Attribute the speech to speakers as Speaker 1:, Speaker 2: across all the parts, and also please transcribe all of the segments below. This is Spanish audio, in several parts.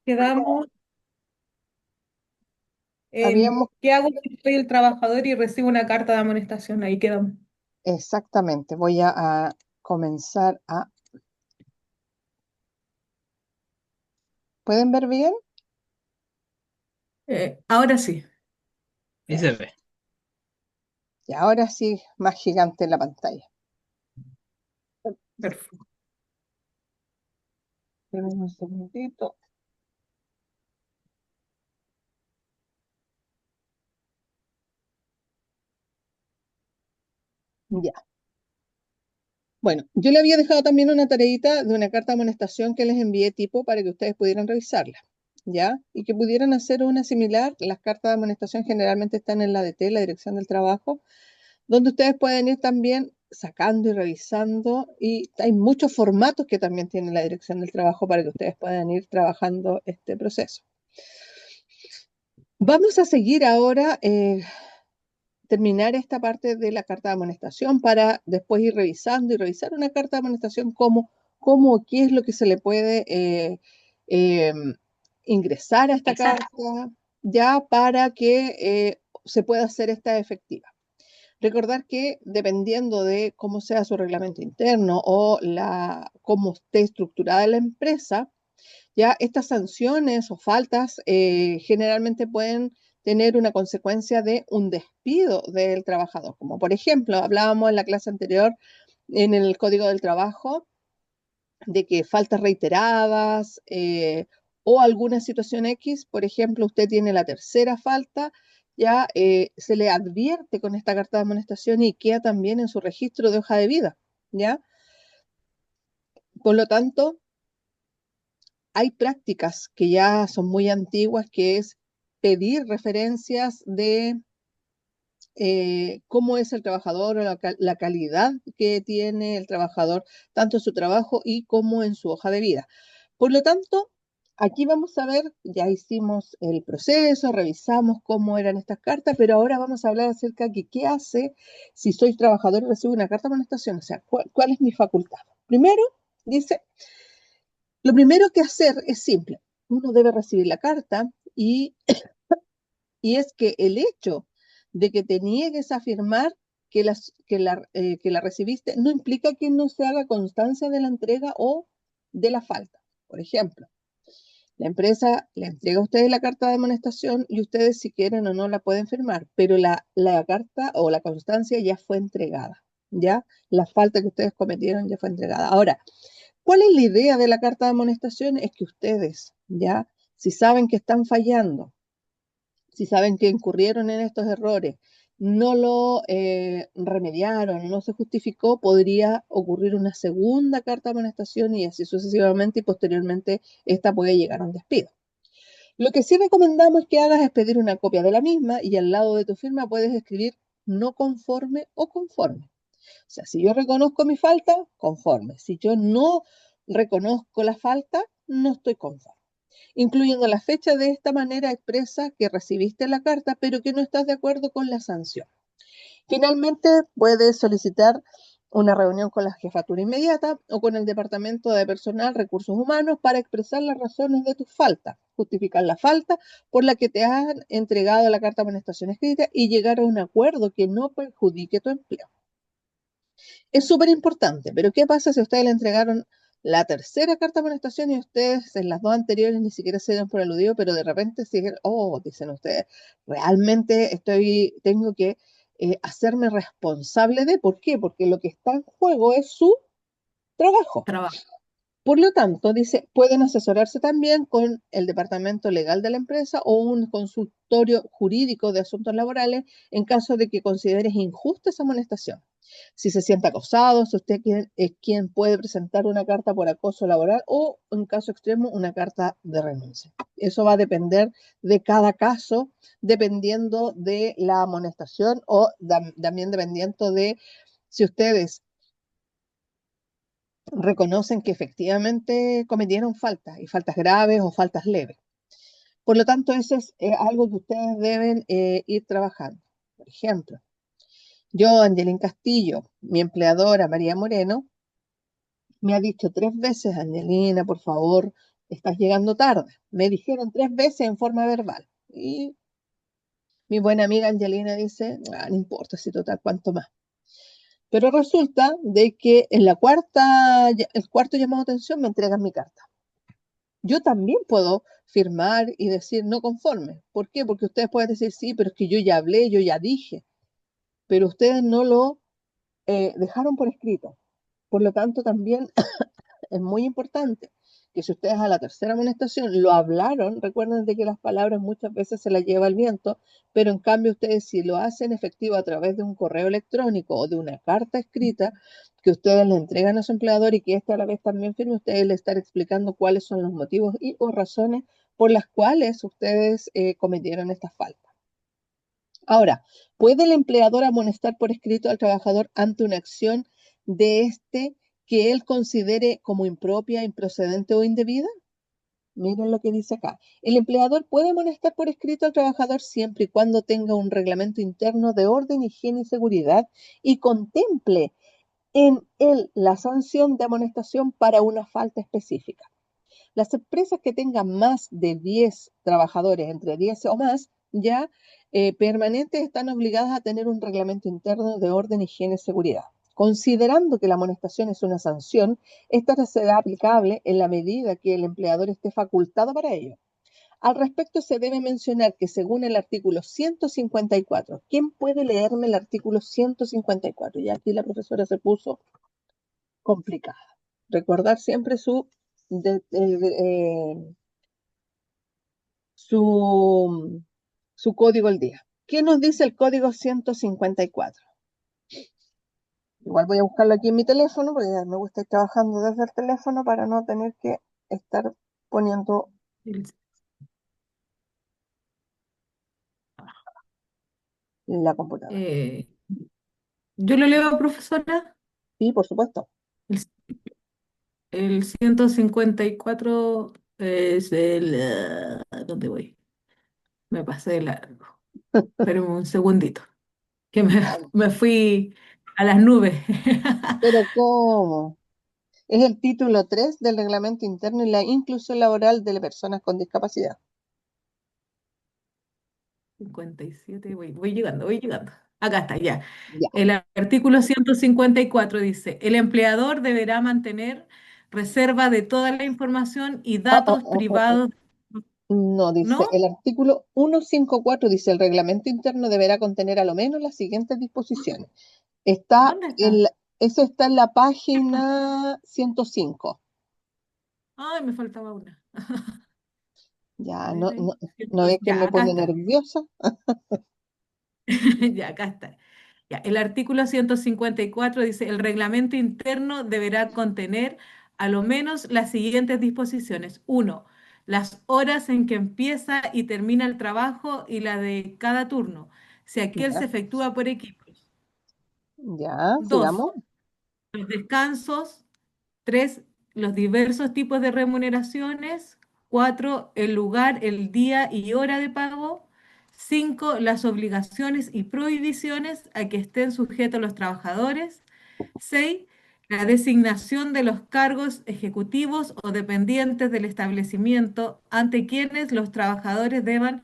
Speaker 1: Quedamos en
Speaker 2: Habíamos,
Speaker 1: ¿qué hago si soy el trabajador y recibo una carta de amonestación? Ahí quedamos.
Speaker 2: exactamente, voy a comenzar a... ¿Pueden ver bien?
Speaker 1: Ahora sí.
Speaker 3: Ahí se ve.
Speaker 2: Y ahora sí, más gigante la pantalla.
Speaker 1: Perfecto.
Speaker 2: Esperen un segundito. Ya. Bueno, yo le había dejado también una tareita de una carta de amonestación que les envié tipo para que ustedes pudieran revisarla, ¿ya? Y que pudieran hacer una similar. Las cartas de amonestación generalmente están en la DT, la Dirección del Trabajo, donde ustedes pueden ir también sacando y revisando. Y hay muchos formatos que también tiene la Dirección del Trabajo para que ustedes puedan ir trabajando este proceso. Vamos a seguir ahora terminar esta parte de la carta de amonestación para después ir revisando y revisar una carta de amonestación cómo qué es lo que se le puede eh, ingresar a esta
Speaker 1: Exacto.
Speaker 2: carta ya para que se pueda hacer esta efectiva. Recordar que dependiendo de cómo sea su reglamento interno o cómo esté estructurada la empresa, ya estas sanciones o faltas generalmente pueden tener una consecuencia de un despido del trabajador. Como por ejemplo, hablábamos en la clase anterior en el Código del Trabajo de que faltas reiteradas o alguna situación X, por ejemplo, usted tiene la tercera falta, ya se le advierte con esta carta de amonestación y queda también en su registro de hoja de vida, ¿ya? Por lo tanto, hay prácticas que ya son muy antiguas, que es pedir referencias de cómo es el trabajador o la calidad que tiene el trabajador, tanto en su trabajo y como en su hoja de vida. Por lo tanto, aquí vamos a ver, ya hicimos el proceso, revisamos cómo eran estas cartas, pero ahora vamos a hablar acerca de qué hace si soy trabajador y recibo una carta de amonestación, o sea, cuál es mi facultad. Primero, dice, lo primero que hacer es simple. Uno debe recibir la carta y, y es que el hecho de que te niegues a afirmar que la recibiste no implica que no se haga constancia de la entrega o de la falta. Por ejemplo, la empresa le entrega a ustedes la carta de amonestación y ustedes si quieren o no la pueden firmar, pero la carta o la constancia ya fue entregada, ¿ya? La falta que ustedes cometieron ya fue entregada. Ahora, ¿cuál es la idea de la carta de amonestación? Es que ustedes, ya, si saben que están fallando, si saben que incurrieron en estos errores, no lo remediaron, no se justificó, podría ocurrir una segunda carta de amonestación y así sucesivamente y posteriormente esta puede llegar a un despido. Lo que sí recomendamos que hagas es pedir una copia de la misma y al lado de tu firma puedes escribir no conforme o conforme. O sea, si yo reconozco mi falta, conforme. Si yo no reconozco la falta, no estoy conforme. Incluyendo la fecha de esta manera expresa que recibiste la carta, pero que no estás de acuerdo con la sanción. Finalmente, puedes solicitar una reunión con la jefatura inmediata o con el Departamento de Personal Recursos Humanos para expresar las razones de tu falta, justificar la falta por la que te han entregado la carta de amonestación escrita y llegar a un acuerdo que no perjudique tu empleo. Es súper importante, pero ¿qué pasa si ustedes le entregaron la tercera carta de amonestación y ustedes en las dos anteriores ni siquiera se dieron por aludido, pero de repente siguen, oh, dicen ustedes, realmente tengo que hacerme responsable de, ¿por qué? Porque lo que está en juego es su trabajo.
Speaker 1: Trabajo.
Speaker 2: Por lo tanto, dice, pueden asesorarse también con el departamento legal de la empresa o un consultorio jurídico de asuntos laborales en caso de que consideres injusta esa amonestación. Si se siente acosado, si usted es quien puede presentar una carta por acoso laboral o, en caso extremo, una carta de renuncia. Eso va a depender de cada caso, dependiendo de la amonestación o también dependiendo de si ustedes reconocen que efectivamente cometieron faltas y faltas graves o faltas leves. Por lo tanto, eso es algo que ustedes deben ir trabajando. Por ejemplo, yo, Angelín Castillo, mi empleadora María Moreno, me ha dicho 3 veces, Angelina, por favor, estás llegando tarde. Me dijeron 3 veces en forma verbal. Y mi buena amiga Angelina dice, "Ah, no importa si total, cuánto más". Pero resulta de que en el cuarto llamado de atención me entregan mi carta. Yo también puedo firmar y decir no conforme. ¿Por qué? Porque ustedes pueden decir, sí, pero es que yo ya hablé, yo ya dije, pero ustedes no lo dejaron por escrito. Por lo tanto, también es muy importante que si ustedes a la tercera amonestación lo hablaron, recuerden de que las palabras muchas veces se las lleva el viento, pero en cambio ustedes si lo hacen efectivo a través de un correo electrónico o de una carta escrita que ustedes le entregan a su empleador y que éste a la vez también firme, ustedes le están explicando cuáles son los motivos y o razones por las cuales ustedes cometieron estas faltas. Ahora, ¿puede el empleador amonestar por escrito al trabajador ante una acción de este que él considere como impropia, improcedente o indebida? Miren lo que dice acá. El empleador puede amonestar por escrito al trabajador siempre y cuando tenga un reglamento interno de orden, higiene y seguridad y contemple en él la sanción de amonestación para una falta específica. Las empresas que tengan más de 10 trabajadores, entre 10 o más, ya permanentes, están obligadas a tener un reglamento interno de orden, higiene y seguridad. Considerando que la amonestación es una sanción, esta será aplicable en la medida que el empleador esté facultado para ello. Al respecto, se debe mencionar que según el artículo 154, ¿quién puede leerme el artículo 154? Y aquí la profesora se puso complicada. Recordar siempre de- de- eh, su, su código al día. ¿Qué nos dice el código 154? Igual voy a buscarlo aquí en mi teléfono, porque me gusta ir trabajando desde el teléfono para no tener que estar poniendo
Speaker 1: El-
Speaker 2: la computadora.
Speaker 1: eh, yo lo leo, profesora.
Speaker 2: Sí, por supuesto.
Speaker 1: El, el 154 es ¿dónde voy? Me pasé de largo. Espérame un segundito, que me,
Speaker 2: Ya.
Speaker 1: me fui a las nubes.
Speaker 2: Pero ¿cómo? Es el título 3 del Reglamento Interno y la inclusión laboral de las personas con discapacidad.
Speaker 1: 57, voy llegando, voy llegando. Acá está, ya.
Speaker 2: Ya.
Speaker 1: El artículo 154 dice, el empleador deberá mantener reserva de toda la información y
Speaker 2: Ah, ah,
Speaker 1: datos
Speaker 2: ah, ah, ah.
Speaker 1: privados,
Speaker 2: No, dice,
Speaker 1: ¿no?
Speaker 2: el artículo 154 dice, el reglamento interno deberá contener a lo menos las siguientes disposiciones. Está
Speaker 1: ¿Dónde
Speaker 2: en
Speaker 1: está?
Speaker 2: eso está en la página 105.
Speaker 1: Ay, me faltaba una. A
Speaker 2: Ya,
Speaker 1: ver
Speaker 2: no,
Speaker 1: ahí.
Speaker 2: no, no es que
Speaker 1: Ya,
Speaker 2: me
Speaker 1: acá
Speaker 2: pone
Speaker 1: está.
Speaker 2: nerviosa.
Speaker 1: Ya, acá está. Ya, el artículo 154 dice, el reglamento interno deberá contener a lo menos las siguientes disposiciones. Uno, las horas en que empieza y termina el trabajo y la de cada turno, si aquel
Speaker 2: Ya,
Speaker 1: se efectúa por equipos.
Speaker 2: ya,
Speaker 1: Dos,
Speaker 2: sigamos.
Speaker 1: los descansos. Tres, los diversos tipos de remuneraciones. Cuatro, el lugar, el día y hora de pago. Cinco, las obligaciones y prohibiciones a que estén sujetos los trabajadores. Seis, la designación de los cargos ejecutivos o dependientes del establecimiento ante quienes los trabajadores deban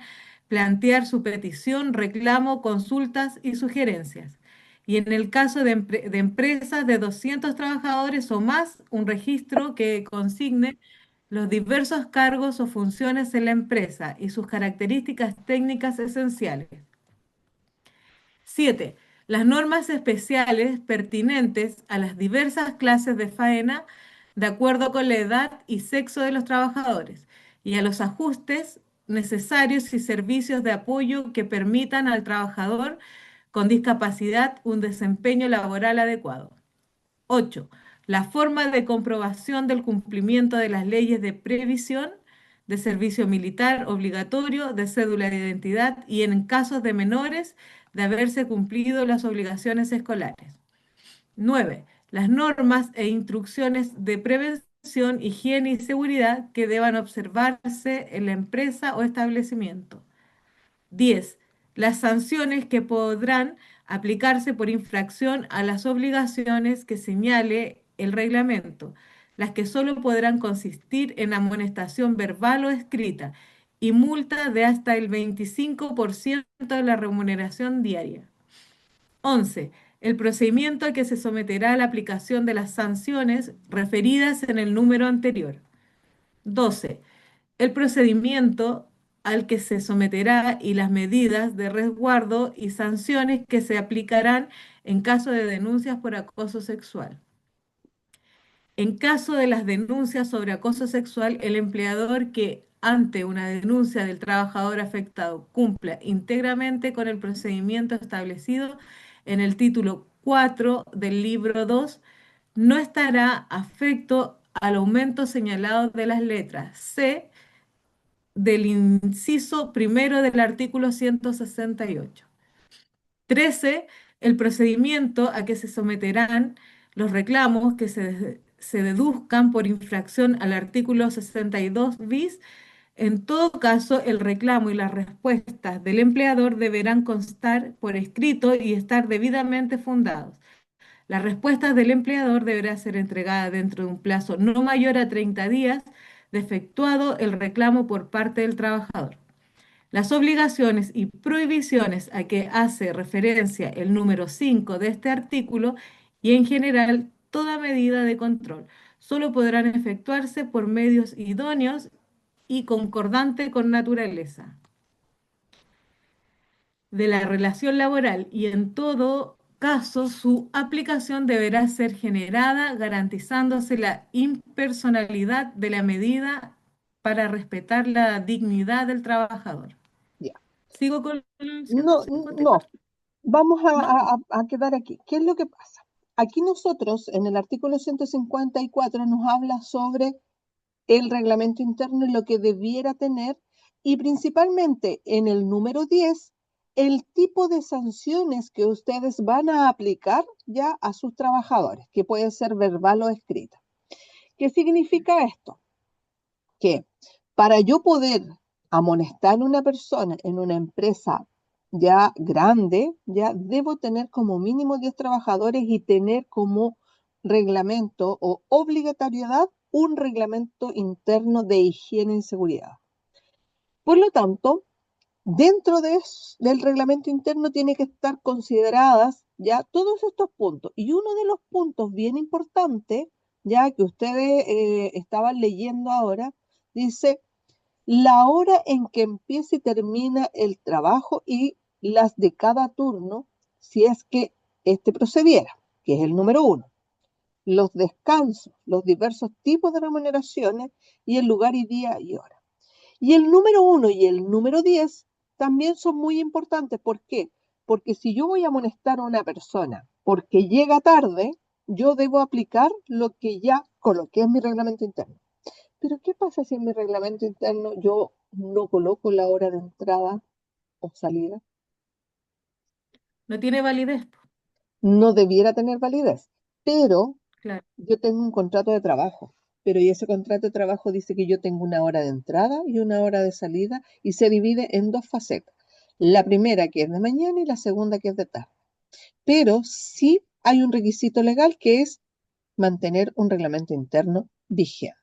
Speaker 1: plantear su petición, reclamo, consultas y sugerencias. Y en el caso de empresas de 200 trabajadores o más, un registro que consigne los diversos cargos o funciones en la empresa y sus características técnicas esenciales. 7. Las normas especiales pertinentes a las diversas clases de faena de acuerdo con la edad y sexo de los trabajadores y a los ajustes necesarios y servicios de apoyo que permitan al trabajador con discapacidad un desempeño laboral adecuado. 8. La forma de comprobación del cumplimiento de las leyes de previsión, de servicio militar obligatorio, de cédula de identidad y en casos de menores, de haberse cumplido las obligaciones escolares. 9. Las normas e instrucciones de prevención, higiene y seguridad que deban observarse en la empresa o establecimiento. 10. Las sanciones que podrán aplicarse por infracción a las obligaciones que señale el reglamento, las que solo podrán consistir en amonestación verbal o escrita y multa de hasta el 25% de la remuneración diaria. 11. El procedimiento al que se someterá a la aplicación de las sanciones referidas en el número anterior. 12. El procedimiento al que se someterá y las medidas de resguardo y sanciones que se aplicarán en caso de denuncias por acoso sexual. En caso de las denuncias sobre acoso sexual, el empleador que ante una denuncia del trabajador afectado cumpla íntegramente con el procedimiento establecido en el título 4 del libro 2 no estará afecto al aumento señalado de las letras C del inciso primero del artículo 168. 13. El procedimiento a que se someterán los reclamos que se deduzcan por infracción al artículo 62 bis. En todo caso, el reclamo y las respuestas del empleador deberán constar por escrito y estar debidamente fundados. Las respuestas del empleador deberán ser entregadas dentro de un plazo no mayor a 30 días de efectuado el reclamo por parte del trabajador. Las obligaciones y prohibiciones a que hace referencia el número 5 de este artículo y en general toda medida de control solo podrán efectuarse por medios idóneos y concordante con naturaleza de la relación laboral y en todo caso su aplicación deberá ser generada garantizándose la impersonalidad de la medida para respetar la dignidad del trabajador.
Speaker 2: Ya.
Speaker 1: ¿Sigo con el
Speaker 2: No,
Speaker 1: 154?
Speaker 2: vamos
Speaker 1: ¿No?
Speaker 2: a quedar aquí. ¿Qué es lo que pasa? Aquí nosotros, en el artículo 154, nos habla sobre el reglamento interno y lo que debiera tener, y principalmente en el número 10, el tipo de sanciones que ustedes van a aplicar ya a sus trabajadores, que puede ser verbal o escrita. ¿Qué significa esto? Que para yo poder amonestar a una persona en una empresa ya grande, ya debo tener como mínimo 10 trabajadores y tener como reglamento o obligatoriedad un reglamento interno de higiene y seguridad. Por lo tanto, dentro del reglamento interno tiene que estar consideradas ya todos estos puntos. Y uno de los puntos bien importantes, ya que ustedes estaban leyendo ahora, dice la hora en que empieza y termina el trabajo y las de cada turno, si es que este procediera, que es el número 1. Los descansos, los diversos tipos de remuneraciones y el lugar y día y hora. Y el número 1 y el número 10 también son muy importantes. ¿Por qué? Porque si yo voy a amonestar a una persona porque llega tarde, yo debo aplicar lo que ya coloqué en mi reglamento interno. Pero ¿qué pasa si en mi reglamento interno yo no coloco la hora de entrada o salida?
Speaker 1: No tiene validez, po.
Speaker 2: No debiera tener validez, pero
Speaker 1: Claro.
Speaker 2: yo tengo un contrato de trabajo, pero y ese contrato de trabajo dice que yo tengo una hora de entrada y una hora de salida y se divide en dos facetas. La primera que es de mañana y la segunda que es de tarde. Pero sí hay un requisito legal que es mantener un reglamento interno vigente.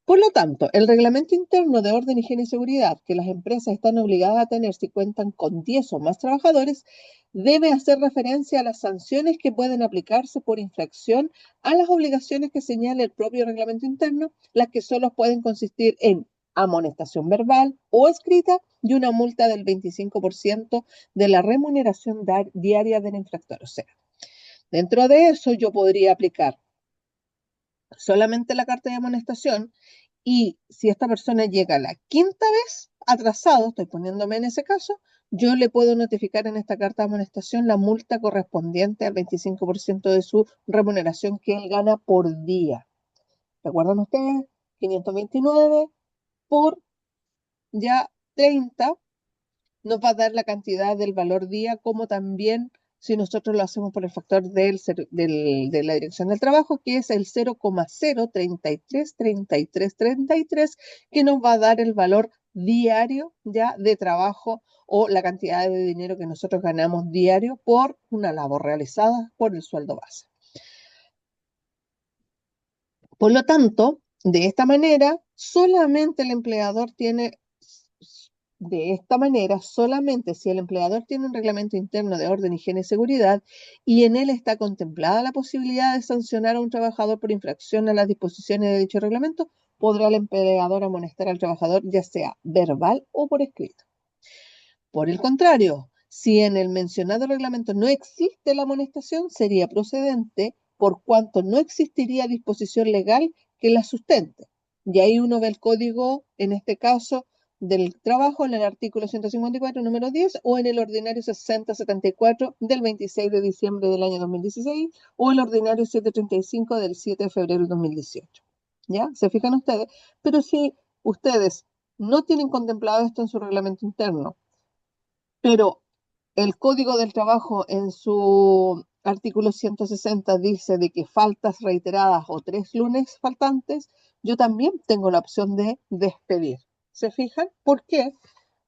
Speaker 2: Por lo tanto, el reglamento interno de orden, higiene y seguridad que las empresas están obligadas a tener si cuentan con 10 o más trabajadores debe hacer referencia a las sanciones que pueden aplicarse por infracción a las obligaciones que señala el propio reglamento interno, las que solo pueden consistir en amonestación verbal o escrita y una multa del 25% de la remuneración diaria del infractor. O sea, dentro de eso yo podría aplicar solamente la carta de amonestación y si esta persona llega la quinta vez atrasado, estoy poniéndome en ese caso, yo le puedo notificar en esta carta de amonestación la multa correspondiente al 25% de su remuneración que él gana por día. ¿Recuerdan ustedes? 529 por ya 30 nos va a dar la cantidad del valor día, como también si nosotros lo hacemos por el factor de la dirección del trabajo, que es el 0,0333333, que nos va a dar el valor diario ya de trabajo o la cantidad de dinero que nosotros ganamos diario por una labor realizada por el sueldo base. Por lo tanto, de esta manera, solamente el empleador tiene, de esta manera, solamente si el empleador tiene un reglamento interno de orden, higiene y seguridad y en él está contemplada la posibilidad de sancionar a un trabajador por infracción a las disposiciones de dicho reglamento, podrá el empleador amonestar al trabajador ya sea verbal o por escrito. Por el contrario, si en el mencionado reglamento no existe la amonestación, sería procedente por cuanto no existiría disposición legal que la sustente. Y ahí uno ve el código, en este caso, del trabajo en el artículo 154, número 10, o en el ordinario 6074 del 26 de diciembre del año 2016, o el ordinario 735 del 7 de febrero del 2018. ¿Ya? ¿Se fijan ustedes? Pero si ustedes no tienen contemplado esto en su reglamento interno, pero el Código del Trabajo en su artículo 160 dice de que faltas reiteradas o 3 lunes faltantes, yo también tengo la opción de despedir. ¿Se fijan? ¿Por qué?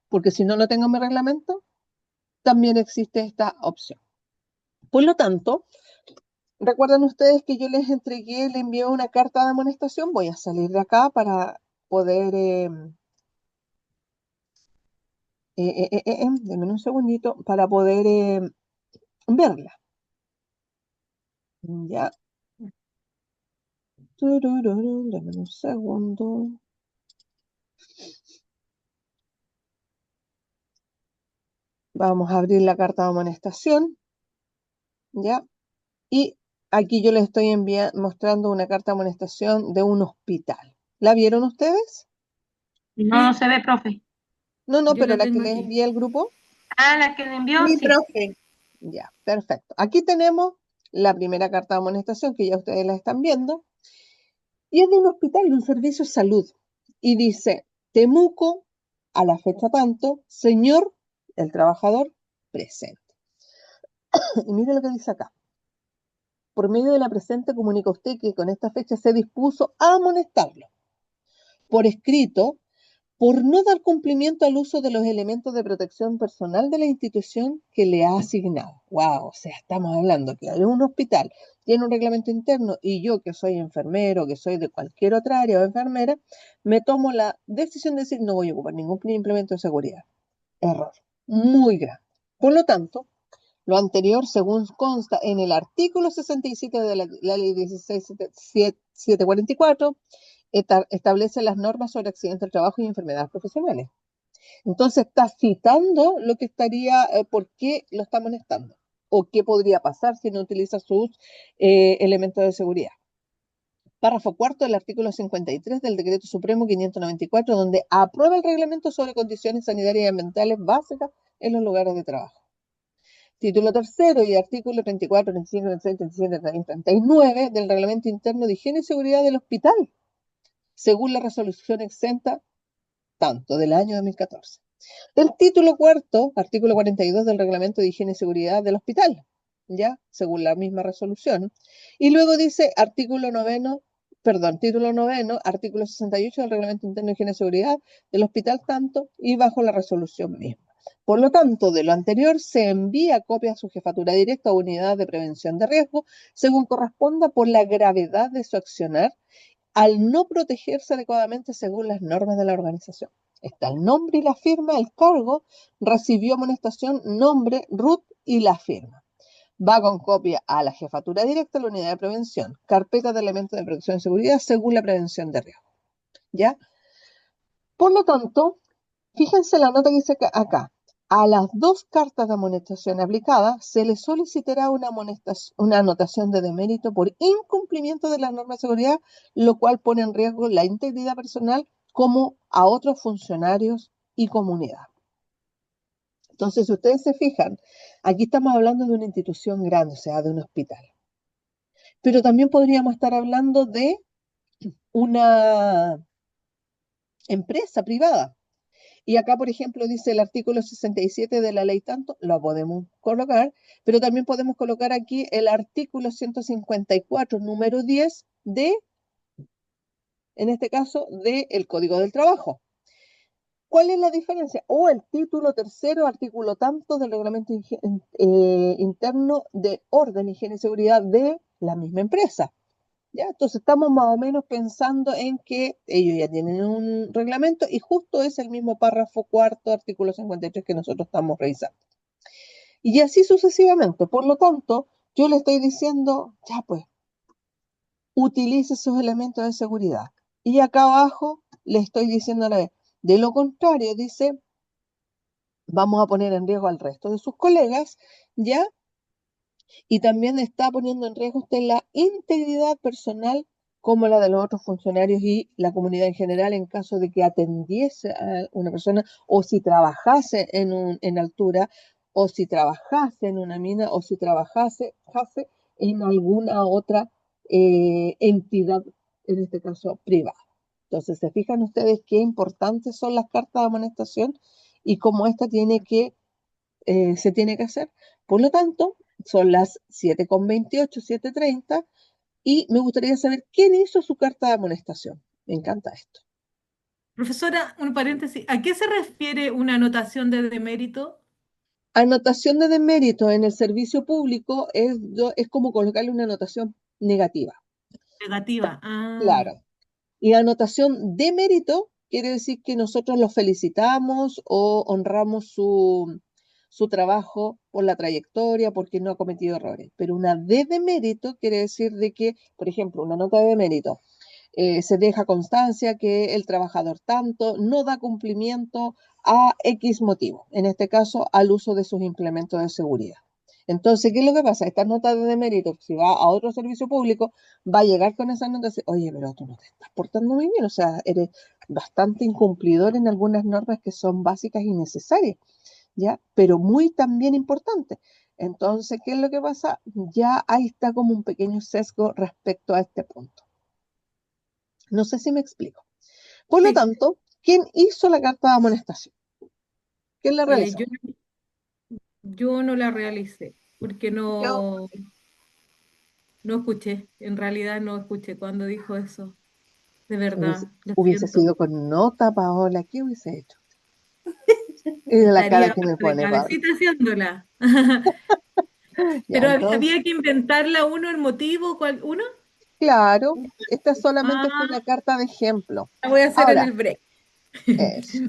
Speaker 2: Porque si no lo tengo en mi reglamento, también existe esta opción. Por lo tanto, recuerdan ustedes que yo les entregué, le envié una carta de amonestación. Voy a salir de acá para poder, denme un segundito, para poder verla. Ya, turururu, dame un segundo. Vamos a abrir la carta de amonestación, ¿ya? Y aquí yo les estoy mostrando una carta de amonestación de un hospital. ¿La vieron ustedes?
Speaker 4: No, no
Speaker 1: Sí,
Speaker 4: se ve, profe.
Speaker 2: No,
Speaker 1: yo
Speaker 2: pero
Speaker 1: la
Speaker 2: la que
Speaker 1: tengo
Speaker 2: les
Speaker 1: aquí.
Speaker 2: envié al grupo.
Speaker 4: Ah, la que le envió,
Speaker 5: Sí,
Speaker 4: sí.
Speaker 5: profe.
Speaker 2: Ya, perfecto. Aquí tenemos la primera carta de amonestación que ya ustedes la están viendo. Y es de un hospital, de un servicio de salud. Y dice, Temuco, a la fecha tanto, señor, el trabajador, presente. Y mire lo que dice acá. Por medio de la presente comunica usted que con esta fecha se dispuso a amonestarlo por escrito por no dar cumplimiento al uso de los elementos de protección personal de la institución que le ha asignado. Wow, o sea, estamos hablando que hay un hospital, tiene un reglamento interno y yo que soy enfermero, que soy de cualquier otra área o enfermera, me tomo la decisión de decir no voy a ocupar ningún implemento de seguridad. Error, muy grande. Por lo tanto, lo anterior, según consta en el artículo 67 de la ley 16744, establece las normas sobre accidentes del trabajo y enfermedades profesionales. Entonces está citando lo que estaría, por qué lo está amonestando o qué podría pasar si no utiliza sus elementos de seguridad. Párrafo cuarto del artículo 53 del Decreto Supremo 594, donde aprueba el reglamento sobre condiciones sanitarias y ambientales básicas en los lugares de trabajo. Título tercero y artículo 34, 35, 36, 37, 39 del Reglamento Interno de Higiene y Seguridad del Hospital, según la resolución exenta tanto del año 2014. El título cuarto, artículo 42 del Reglamento de Higiene y Seguridad del Hospital, ya, según la misma resolución. Y luego dice título noveno, artículo 68 del Reglamento Interno de Higiene y Seguridad del Hospital tanto y bajo la resolución misma. Por lo tanto, de lo anterior se envía copia a su jefatura directa o unidad de prevención de riesgo, según corresponda por la gravedad de su accionar, al no protegerse adecuadamente según las normas de la organización. Está el nombre y la firma, el cargo, recibió amonestación, nombre, RUT y la firma. Va con copia a la jefatura directa, a la unidad de prevención, carpeta de elementos de protección y seguridad según la prevención de riesgo. ¿Ya? Por lo tanto, fíjense la nota que dice acá. A las 2 cartas de amonestación aplicadas se le solicitará una anotación de demérito por incumplimiento de las normas de seguridad, lo cual pone en riesgo la integridad personal como a otros funcionarios y comunidad. Entonces, si ustedes se fijan, aquí estamos hablando de una institución grande, o sea, de un hospital. Pero también podríamos estar hablando de una empresa privada. Y acá, por ejemplo, dice el artículo 67 de la ley tanto, lo podemos colocar, pero también podemos colocar aquí el artículo 154, número 10 de, en este caso, del Código del Trabajo. ¿Cuál es la diferencia? O el título tercero, artículo tanto del reglamento interno de orden, higiene y seguridad de la misma empresa. ¿ya? Entonces estamos más o menos pensando en que ellos ya tienen un reglamento y justo es el mismo párrafo cuarto, artículo 53 que nosotros estamos revisando. Y así sucesivamente. Por lo tanto, yo le estoy diciendo, ya pues, utilice esos elementos de seguridad. Y acá abajo le estoy diciendo a la vez, de lo contrario, dice, vamos a poner en riesgo al resto de sus colegas, ¿ya? Y también está poniendo en riesgo usted la integridad personal como la de los otros funcionarios y la comunidad en general en caso de que atendiese a una persona o si trabajase en altura o si trabajase en una mina o si trabajase en alguna otra entidad, en este caso privada. Entonces, ¿se fijan ustedes qué importantes son las cartas de amonestación y cómo esta se tiene que hacer? Por lo tanto, son las 7:28, 7:30, y me gustaría saber quién hizo su carta de amonestación. Me encanta esto.
Speaker 1: Profesora, un paréntesis, ¿a qué se refiere una anotación de demérito?
Speaker 2: Anotación de demérito en el servicio público es como colocarle una anotación negativa.
Speaker 1: Negativa. Ah,
Speaker 2: Claro. Y anotación de mérito quiere decir que nosotros los felicitamos o honramos su trabajo por la trayectoria, porque no ha cometido errores. Pero una D de mérito quiere decir de que, por ejemplo, una nota de mérito, se deja constancia que el trabajador tanto no da cumplimiento a X motivo, en este caso al uso de sus implementos de seguridad. Entonces, ¿qué es lo que pasa? Esta nota de demérito, si va a otro servicio público, va a llegar con esa nota y decir, oye, pero tú no te estás portando muy bien, o sea, eres bastante incumplidor en algunas normas que son básicas y necesarias, ¿ya? Pero muy también importantes. Entonces, ¿qué es lo que pasa? Ya ahí está como un pequeño sesgo respecto a este punto. No sé si me explico. Por lo
Speaker 1: sí.
Speaker 2: tanto, ¿quién hizo la carta de amonestación? ¿Quién la realizó?
Speaker 1: Yo, yo no la realicé porque
Speaker 4: Yo,
Speaker 1: no escuché, en realidad no escuché cuando dijo eso. De
Speaker 2: Hubiese,
Speaker 1: verdad, lo
Speaker 2: hubiese
Speaker 1: siento.
Speaker 2: sido con nota, Paola, ¿qué hubiese hecho? Y la cara
Speaker 1: Estaría
Speaker 2: que me
Speaker 1: de
Speaker 2: pone, Paola.
Speaker 1: cabecita haciéndola.
Speaker 2: Ya,
Speaker 1: Pero
Speaker 2: entonces,
Speaker 1: había que inventarla uno el motivo, ¿cuál? ¿Uno?
Speaker 2: claro, esta solamente fue una
Speaker 1: Ah,
Speaker 2: carta de ejemplo.
Speaker 1: la voy a hacer en
Speaker 2: Ahora,
Speaker 1: el break.
Speaker 2: eso,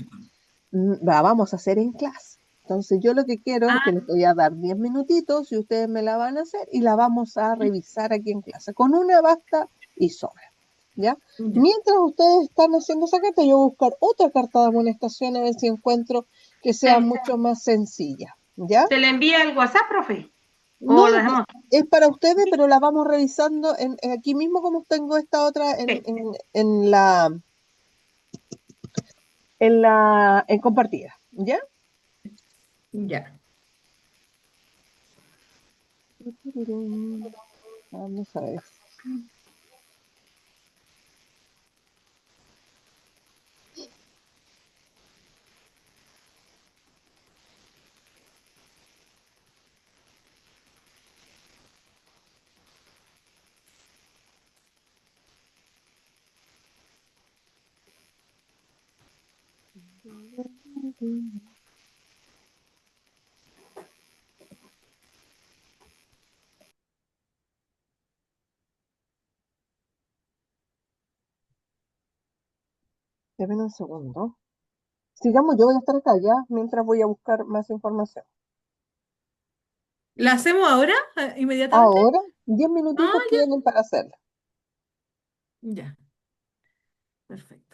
Speaker 2: la vamos a hacer en clase. Entonces, yo lo que quiero es que les
Speaker 1: Ah,
Speaker 2: voy a dar 10 minutitos y ustedes me la van a hacer y la vamos a revisar aquí en clase. Con una basta y sobra. ¿Ya?
Speaker 1: ya.
Speaker 2: Mientras ustedes están haciendo esa carta, yo voy a buscar otra carta de amonestación a ver si encuentro que sea
Speaker 4: se,
Speaker 2: mucho más sencilla. ¿Ya?
Speaker 4: se le envía el WhatsApp, profe,
Speaker 2: No,
Speaker 4: o lo dejamos.
Speaker 2: es para ustedes, pero la vamos revisando aquí mismo como tengo esta otra
Speaker 4: Ok.
Speaker 2: en compartida. ¿Ya?
Speaker 1: Ya.
Speaker 2: Vamos a ver. Esperen un segundo. Sigamos, yo voy a estar acá ya mientras voy a buscar más información.
Speaker 1: ¿La hacemos ahora? ¿Inmediatamente?
Speaker 2: Ahora, 10
Speaker 1: Ah,
Speaker 2: minutitos
Speaker 1: ya.
Speaker 2: tienen para hacerla.
Speaker 1: Ya, perfecto.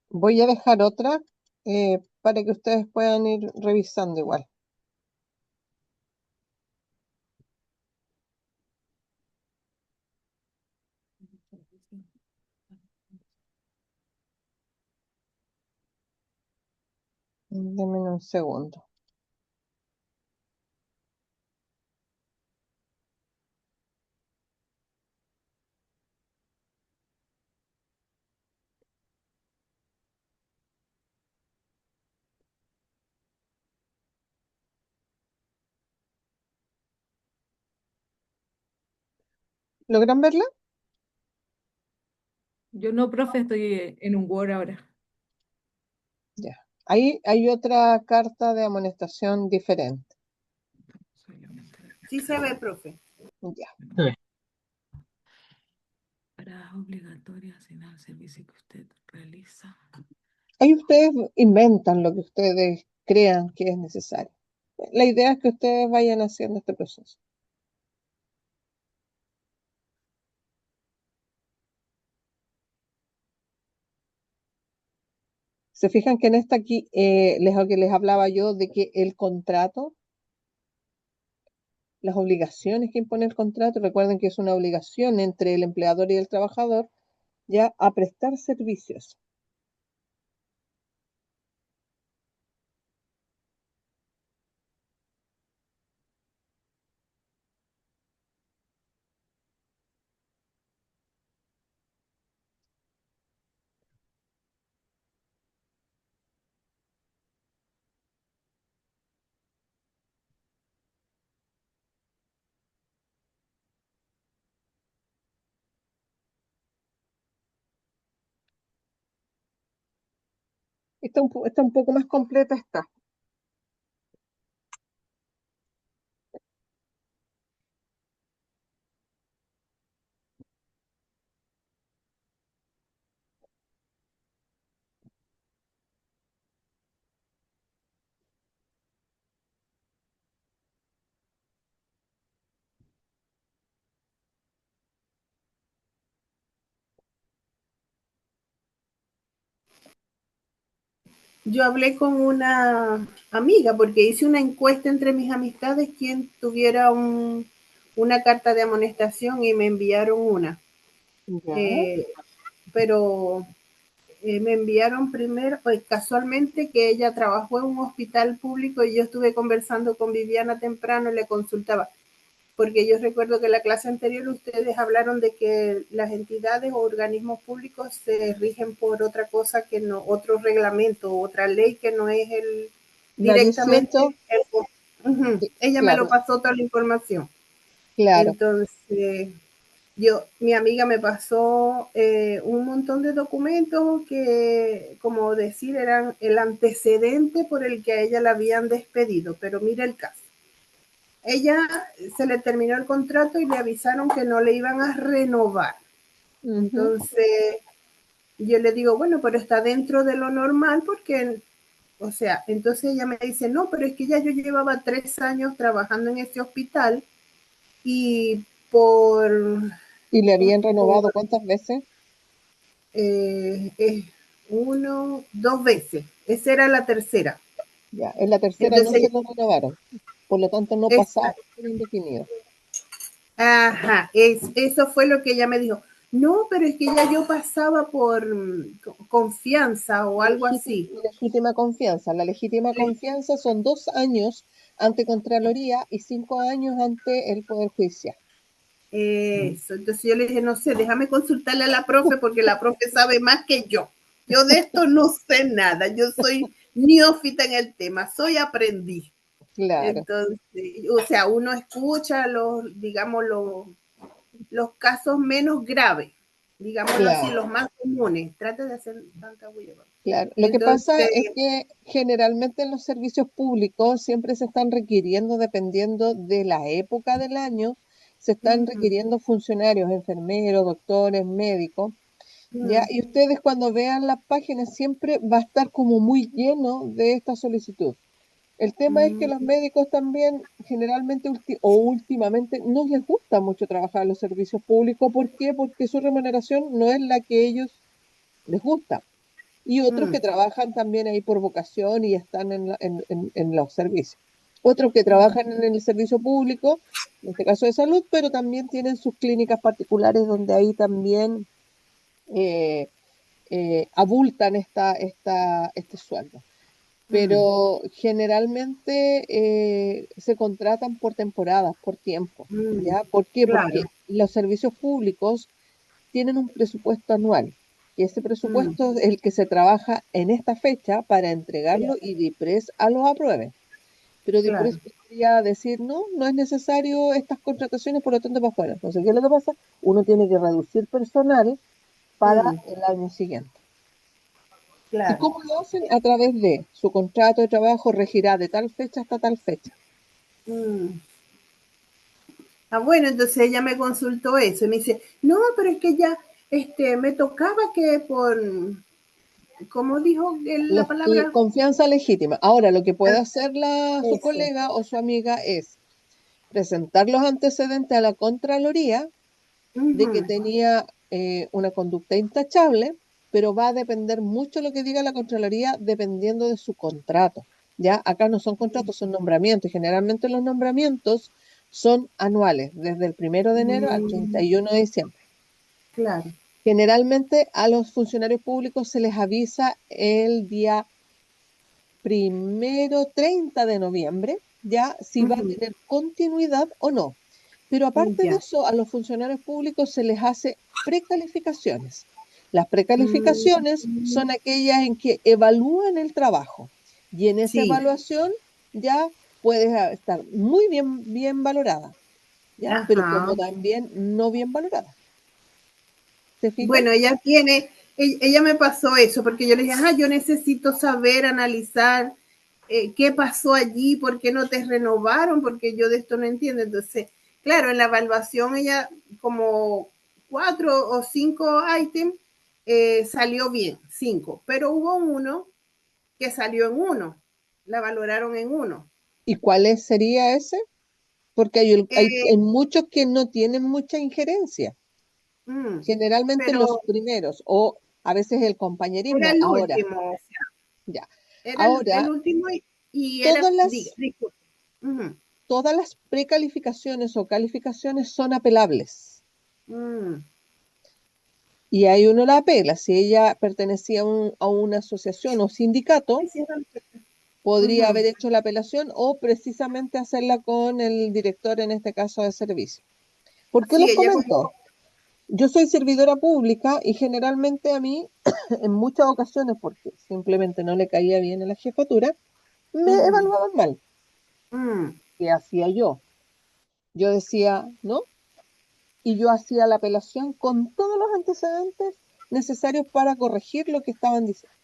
Speaker 2: Voy a dejar otra para que ustedes puedan ir revisando igual. Denme un segundo. ¿Logran verla?
Speaker 1: Yo no, profe, estoy en un Word ahora.
Speaker 2: Ya. Ahí hay otra carta de amonestación diferente.
Speaker 5: Sí se ve, profe.
Speaker 2: Ya.
Speaker 3: Se ve.
Speaker 1: Para obligatoria asignar el servicio que usted realiza.
Speaker 2: Ahí ustedes inventan lo que ustedes crean que es necesario. La idea es que ustedes vayan haciendo este proceso. Se fijan que en esta aquí, lo que les hablaba yo de que el contrato, las obligaciones que impone el contrato, recuerden que es una obligación entre el empleador y el trabajador, ya a prestar servicios. Está un poco más completa esta.
Speaker 5: Yo hablé con una amiga porque hice una encuesta entre mis amistades quien tuviera una carta de amonestación y me enviaron una.
Speaker 2: Ya.
Speaker 5: Pero me enviaron primero, pues casualmente que ella trabajó en un hospital público y yo estuve conversando con Viviana temprano y le consultaba, porque yo recuerdo que en la clase anterior ustedes hablaron de que las entidades o organismos públicos se rigen por otra cosa que no, otro reglamento, otra ley que no es el
Speaker 2: La
Speaker 5: directamente
Speaker 2: 18,
Speaker 5: Ella me lo
Speaker 2: claro,
Speaker 5: pasó toda la información.
Speaker 2: claro.
Speaker 5: Entonces, mi amiga me pasó un montón de documentos que, como decir, eran el antecedente por el que a ella la habían despedido. Pero mira el caso. Ella se le terminó el contrato y le avisaron que no le iban a renovar. Entonces, yo le digo, bueno, pero está dentro de lo normal porque, o sea, entonces ella me dice, no, pero es que ya yo llevaba 3 años trabajando en este hospital y por
Speaker 2: ¿Y le habían renovado cuántas veces?
Speaker 5: eh, eh, 1, 2 veces. Esa era la tercera.
Speaker 2: Ya, en la tercera no se
Speaker 5: Entonces,
Speaker 2: lo renovaron. Por lo tanto, no pasaba por indefinido.
Speaker 5: ajá, eso fue lo que ella me dijo. No, pero es que ya yo pasaba por confianza o algo así.
Speaker 2: Legítima confianza. La legítima confianza son 2 años ante Contraloría y 5 años ante el Poder Judicial.
Speaker 5: Eso, entonces yo le dije, no sé, déjame consultarle a la profe porque la profe sabe más que yo. Yo de esto no sé nada, yo soy neófita en el tema, soy aprendiz.
Speaker 2: Claro,
Speaker 5: Entonces, o sea, uno escucha digamos, los casos menos graves, digámoslo así,
Speaker 2: claro.
Speaker 5: los más comunes. Trata de hacer tanta bulla.
Speaker 2: Claro, lo que pasa
Speaker 5: Entonces,
Speaker 2: es que generalmente en los servicios públicos siempre se están requiriendo, dependiendo de la época del año, se están
Speaker 5: mm,
Speaker 2: requiriendo funcionarios, enfermeros, doctores, médicos, ¿ya?
Speaker 5: mm,
Speaker 2: Y ustedes cuando vean las páginas siempre va a estar como muy lleno de esta solicitud. El tema es que
Speaker 5: mm,
Speaker 2: los médicos también generalmente o últimamente no les gusta mucho trabajar en los servicios públicos. ¿Por qué? Porque su remuneración no es la que ellos les gusta y otros que
Speaker 5: mm,
Speaker 2: trabajan también ahí por vocación y están en los servicios. Otros que
Speaker 5: mm,
Speaker 2: trabajan en el servicio público, en este caso de salud, pero también tienen sus clínicas particulares donde ahí también eh, abultan este sueldo.
Speaker 5: mm,
Speaker 2: Pero generalmente se contratan por temporadas, por tiempo.
Speaker 5: mm.
Speaker 2: ¿Ya? ¿Por qué?
Speaker 5: Claro.
Speaker 2: Porque los servicios públicos tienen un presupuesto anual y ese
Speaker 5: Mm,
Speaker 2: presupuesto es el que se trabaja en esta fecha para entregarlo
Speaker 5: claro,
Speaker 2: y DIPRES a los apruebe. Pero DIPRES
Speaker 5: claro.
Speaker 2: podría decir, no, no es necesario estas contrataciones, por lo tanto, para afuera. Entonces, ¿qué es lo que pasa? Uno tiene que reducir personal para
Speaker 5: Mm,
Speaker 2: el año siguiente. ¿Y
Speaker 5: claro.
Speaker 2: cómo lo hacen? A través de su contrato de trabajo regirá de tal fecha hasta tal fecha.
Speaker 5: Mm. Ah, bueno, entonces ella me consultó eso y me dice, no, pero es que ya me tocaba que ¿cómo dijo la palabra?
Speaker 2: Confianza legítima. Ahora, lo que puede
Speaker 5: Ah,
Speaker 2: hacer su
Speaker 5: eso.
Speaker 2: colega o su amiga es presentar los antecedentes a la Contraloría de que
Speaker 5: Ujú.
Speaker 2: tenía una conducta intachable, pero va a depender mucho lo que diga la Contraloría dependiendo de su contrato. Ya, acá no son contratos, son nombramientos. Y generalmente los nombramientos son anuales, desde el 1 de enero al
Speaker 5: Mm,
Speaker 2: 31 de diciembre.
Speaker 5: claro.
Speaker 2: Generalmente a los funcionarios públicos se les avisa el día 1 30 de noviembre, ya si va a
Speaker 5: Ujú.
Speaker 2: tener continuidad o no. Pero aparte de
Speaker 5: Ya.
Speaker 2: eso, a los funcionarios públicos se les hace precalificaciones. Las
Speaker 5: Mm,
Speaker 2: precalificaciones son aquellas en que evalúan el trabajo y en esa
Speaker 5: sí.
Speaker 2: evaluación ya puedes estar muy bien valorada, ¿ya? Pero como
Speaker 5: Ajá.
Speaker 2: también no bien valorada. ¿Te fijas?
Speaker 5: Bueno, ella me pasó eso, porque yo le dije, yo necesito saber, analizar qué pasó allí, por qué no te renovaron, porque yo de esto no entiendo. Entonces, claro, en la evaluación ella como 4 o 5 ítems salió bien, 5, pero hubo uno que salió en 1, la valoraron en 1.
Speaker 2: ¿Y cuál sería ese? Porque
Speaker 5: Eh,
Speaker 2: hay muchos que no tienen mucha injerencia.
Speaker 5: mm,
Speaker 2: Generalmente los
Speaker 5: pero
Speaker 2: primeros o a veces el
Speaker 5: era
Speaker 2: compañerismo.
Speaker 5: el
Speaker 2: Ahora,
Speaker 5: último, o sea,
Speaker 2: ya.
Speaker 5: era el
Speaker 2: Ahora,
Speaker 5: último y
Speaker 2: todas
Speaker 5: era, diga,
Speaker 2: las,
Speaker 5: disculpe. Uh-huh.
Speaker 2: todas las precalificaciones o calificaciones son apelables.
Speaker 5: Mm.
Speaker 2: Y ahí uno la apela. Si ella pertenecía a una asociación o sindicato,
Speaker 5: Sí, sí, perfecto.
Speaker 2: podría
Speaker 5: Uh-huh.
Speaker 2: haber hecho la apelación o precisamente hacerla con el director, en este caso de servicio. ¿Por qué
Speaker 5: Sí,
Speaker 2: les
Speaker 5: ella
Speaker 2: comento?
Speaker 5: como,
Speaker 2: Yo soy servidora pública y generalmente a mí, en muchas ocasiones, porque simplemente no le caía bien a la jefatura, me
Speaker 5: uh-huh.
Speaker 2: evaluaban mal.
Speaker 5: Mm.
Speaker 2: ¿Qué hacía yo? Yo decía, ¿no? Y yo hacía la apelación con todos los antecedentes necesarios para corregir lo que estaban diciendo.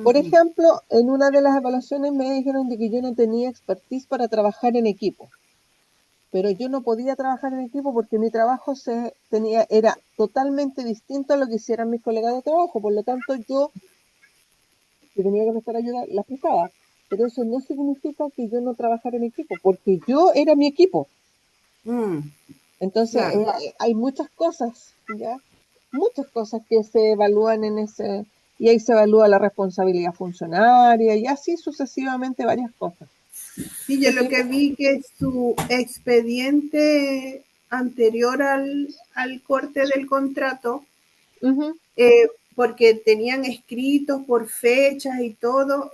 Speaker 2: Por
Speaker 5: Mm.
Speaker 2: ejemplo, en una de las evaluaciones me dijeron de que yo no tenía expertise para trabajar en equipo, pero yo no podía trabajar en equipo porque mi trabajo era totalmente distinto a lo que hicieran mis colegas de trabajo. Por lo tanto, yo, si tenía que prestar ayuda, la prestaba. Pero eso no significa que yo no trabajara en equipo, porque yo era mi equipo.
Speaker 5: Mm.
Speaker 2: Entonces,
Speaker 5: Claro.
Speaker 2: hay muchas cosas, ¿ya? Muchas cosas que se evalúan y ahí se evalúa la responsabilidad funcionaria y así sucesivamente varias cosas.
Speaker 5: Sí, yo
Speaker 2: ¿Te
Speaker 5: lo que
Speaker 2: fijas?
Speaker 5: vi que su expediente anterior al corte del contrato,
Speaker 2: Ujú.
Speaker 5: porque tenían escritos por fechas y todo,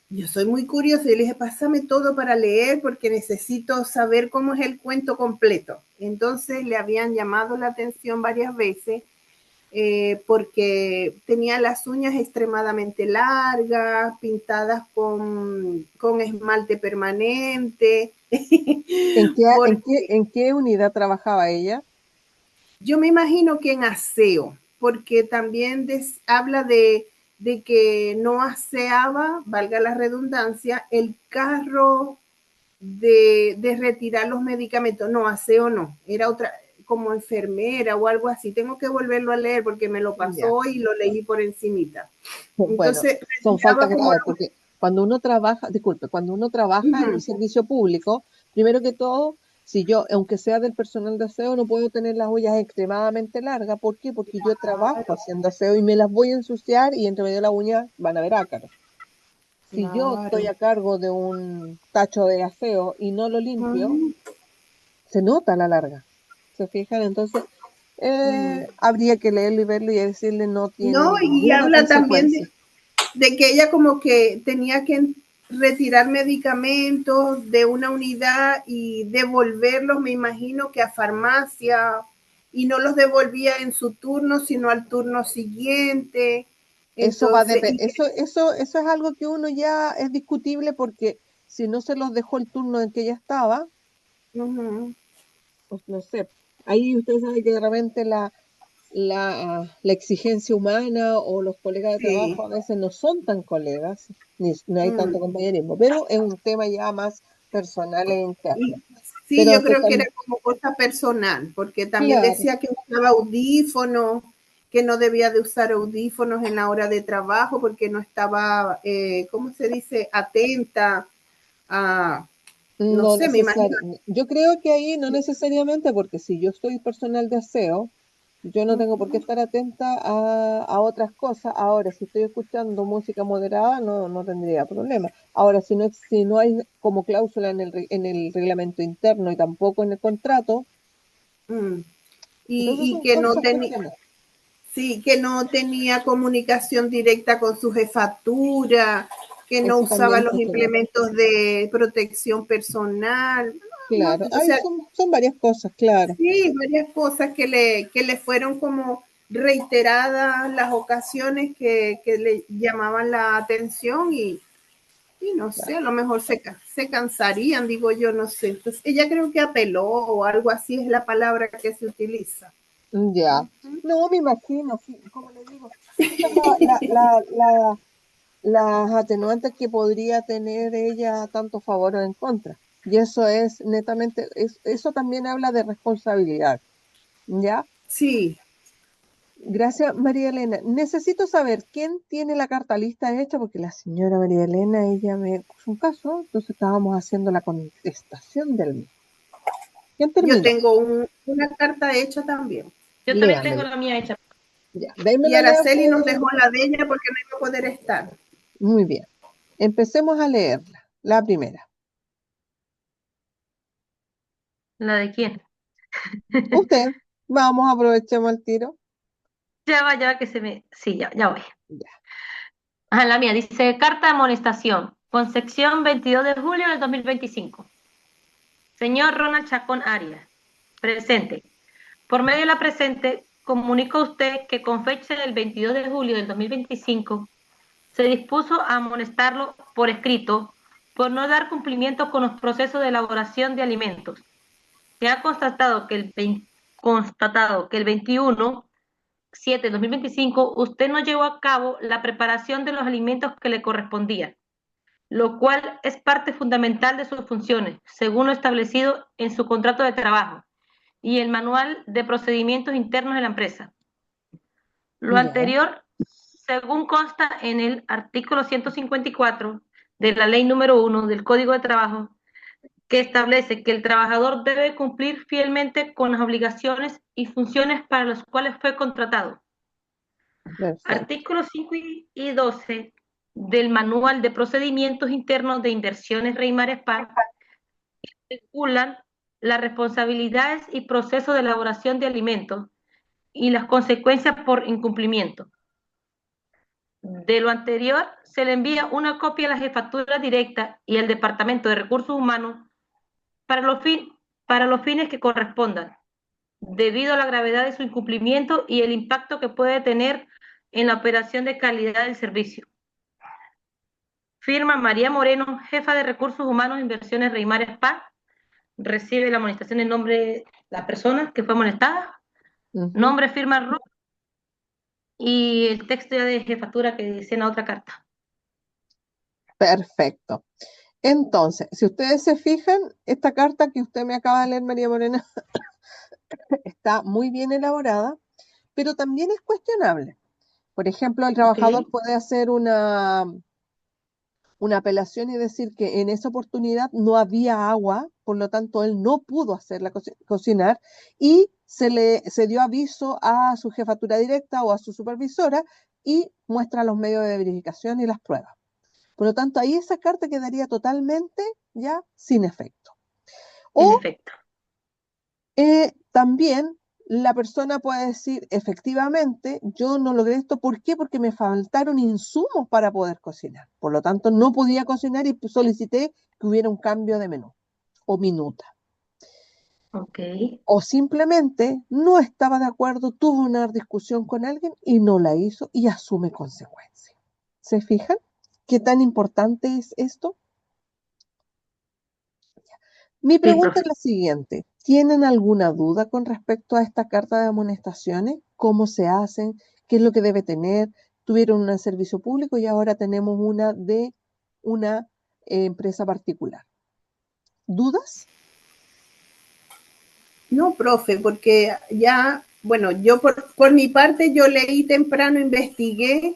Speaker 5: yo soy muy curiosa y le dije, pásame todo para leer porque necesito saber cómo es el cuento completo. Entonces le habían llamado la atención varias veces porque tenía las uñas extremadamente largas, pintadas con esmalte permanente.
Speaker 2: ¿En qué unidad trabajaba ella?
Speaker 5: Yo me imagino que en aseo, porque también habla de que no aseaba, valga la redundancia, el carro de retirar los medicamentos. No, aseo no, era otra, como enfermera o algo así. Tengo que volverlo a leer porque me lo pasó y lo leí por encimita.
Speaker 2: Entonces, bueno, son faltas graves, porque cuando uno trabaja, disculpe, cuando uno trabaja en el servicio público, primero que todo, si yo, aunque sea del personal de aseo, no puedo tener las uñas extremadamente largas. ¿Por qué? Porque yo trabajo haciendo aseo y me las voy a ensuciar y entre medio de las uñas van a ver ácaros. Si yo estoy a cargo de un tacho de aseo y no lo limpio, se nota a la larga. ¿Se fijan? Entonces, habría que leerlo y verlo y decirle no tiene
Speaker 5: y habla también de que ella como que tenía que retirar medicamentos de una unidad y devolverlos, me imagino que a farmacia, y no los devolvía en su turno, sino al turno siguiente.
Speaker 2: Entonces, eso es algo que uno ya es discutible, porque si no se los dejó el turno en que ella estaba, pues no sé, ahí usted sabe que de repente la exigencia humana o los colegas de trabajo a veces no son tan colegas, no hay tanto compañerismo, pero es un tema ya más personal e interno.
Speaker 5: Sí, pero yo creo que era como cosa personal, porque también decía que usaba audífonos, que no debía de usar audífonos en la hora de trabajo porque no estaba, ¿cómo se dice?, atenta a...
Speaker 2: No sé, me imagino. Yo creo que ahí no necesariamente, porque si yo soy personal de aseo, yo no tengo por qué estar atenta a otras cosas. Ahora, si estoy escuchando música moderada, no tendría problema. Ahora, si no hay como cláusula en el reglamento interno y tampoco en el contrato,
Speaker 5: y que no tenía... Sí, que no tenía comunicación directa con su jefatura, que no usaba los implementos de protección personal.
Speaker 2: Claro, o sea, son varias cosas, claro.
Speaker 5: Sí, varias cosas que le fueron como reiteradas las ocasiones que le llamaban la atención y no sé, a lo mejor se cansarían, digo yo, no sé. Entonces, ella creo que apeló o algo así es la palabra que se utiliza.
Speaker 2: Ya, no me imagino, como le digo, las atenuantes que podría tener ella tanto a favor o en contra. Y eso es netamente, eso también habla de responsabilidad, ¿ya?
Speaker 5: Sí.
Speaker 2: Gracias, María Elena. Necesito saber quién tiene la carta lista hecha, porque la señora María Elena, ella me puso un caso, entonces estábamos haciendo la contestación del mismo. ¿Quién terminó?
Speaker 5: Yo tengo una carta hecha también.
Speaker 6: Yo también tengo la mía hecha.
Speaker 2: Ya,
Speaker 5: y Araceli nos dejó la de ella porque no iba a poder estar.
Speaker 2: Muy bien. Empecemos a leerla. La primera.
Speaker 6: ¿La de quién?
Speaker 2: Usted. Vamos, aprovechemos el tiro.
Speaker 6: Ya va que se me... Sí, ya voy.
Speaker 2: Ya.
Speaker 6: Ajá, la mía dice, carta de amonestación, Concepción, 22 de julio del 2025. Señor Ronald Chacón Arias, presente. Por medio de la presente, comunico a usted que con fecha del 22 de julio del 2025 se dispuso a amonestarlo por escrito por no dar cumplimiento con los procesos de elaboración de alimentos. Se ha constatado que el 21/7/2025 usted no llevó a cabo la preparación de los alimentos que le correspondía, lo cual es parte fundamental de sus funciones, según lo establecido en su contrato de trabajo y el manual de procedimientos internos de la empresa. Lo anterior, según consta en el artículo 154 de la Ley número 1 del Código de Trabajo, que establece que el trabajador debe cumplir fielmente con las obligaciones y funciones para las cuales fue contratado. Perfecto. Artículos 5 y 12 del Manual de Procedimientos Internos de Inversiones Reymar Spa estipulan las responsabilidades y procesos de elaboración de alimentos y las consecuencias por incumplimiento. De lo anterior, se le envía una copia a la jefatura directa y al Departamento de Recursos Humanos para los fines que correspondan. debido a la gravedad de su incumplimiento y el impacto que puede tener en la operación de calidad del servicio. Firma María Moreno, jefa de Recursos Humanos e Inversiones Reimar Spa. Recibe la amonestación en nombre de la persona que fue amonestada. Nombre, firma, RUC y el texto ya de jefatura que dice en la otra carta.
Speaker 2: Perfecto. Entonces, si ustedes se fijan, esta carta que usted me acaba de leer, María Morena, está muy bien elaborada, pero también es cuestionable. Por ejemplo, el trabajador puede hacer una apelación y decir que en esa oportunidad no había agua, por lo tanto él no pudo hacerla cocinar y se dio aviso a su jefatura directa o a su supervisora y muestra los medios de verificación y las pruebas. Por lo tanto, ahí esa carta quedaría totalmente ya sin efecto. O también la persona puede decir, efectivamente, yo no logré esto. ¿Por qué? Porque me faltaron insumos para poder cocinar. Por lo tanto, no podía cocinar y solicité que hubiera un cambio de menú o minuta. O simplemente no estaba de acuerdo, tuvo una discusión con alguien y no la hizo y asume consecuencias. ¿Se fijan qué tan importante es esto? Mi pregunta es la siguiente. ¿Tienen alguna duda con respecto a esta carta de amonestaciones? ¿Cómo se hacen? ¿Qué es lo que debe tener? Tuvieron un servicio público y ahora tenemos una de una empresa particular. ¿Dudas?
Speaker 5: No, profe, porque ya, bueno, yo por mi parte, yo leí temprano, investigué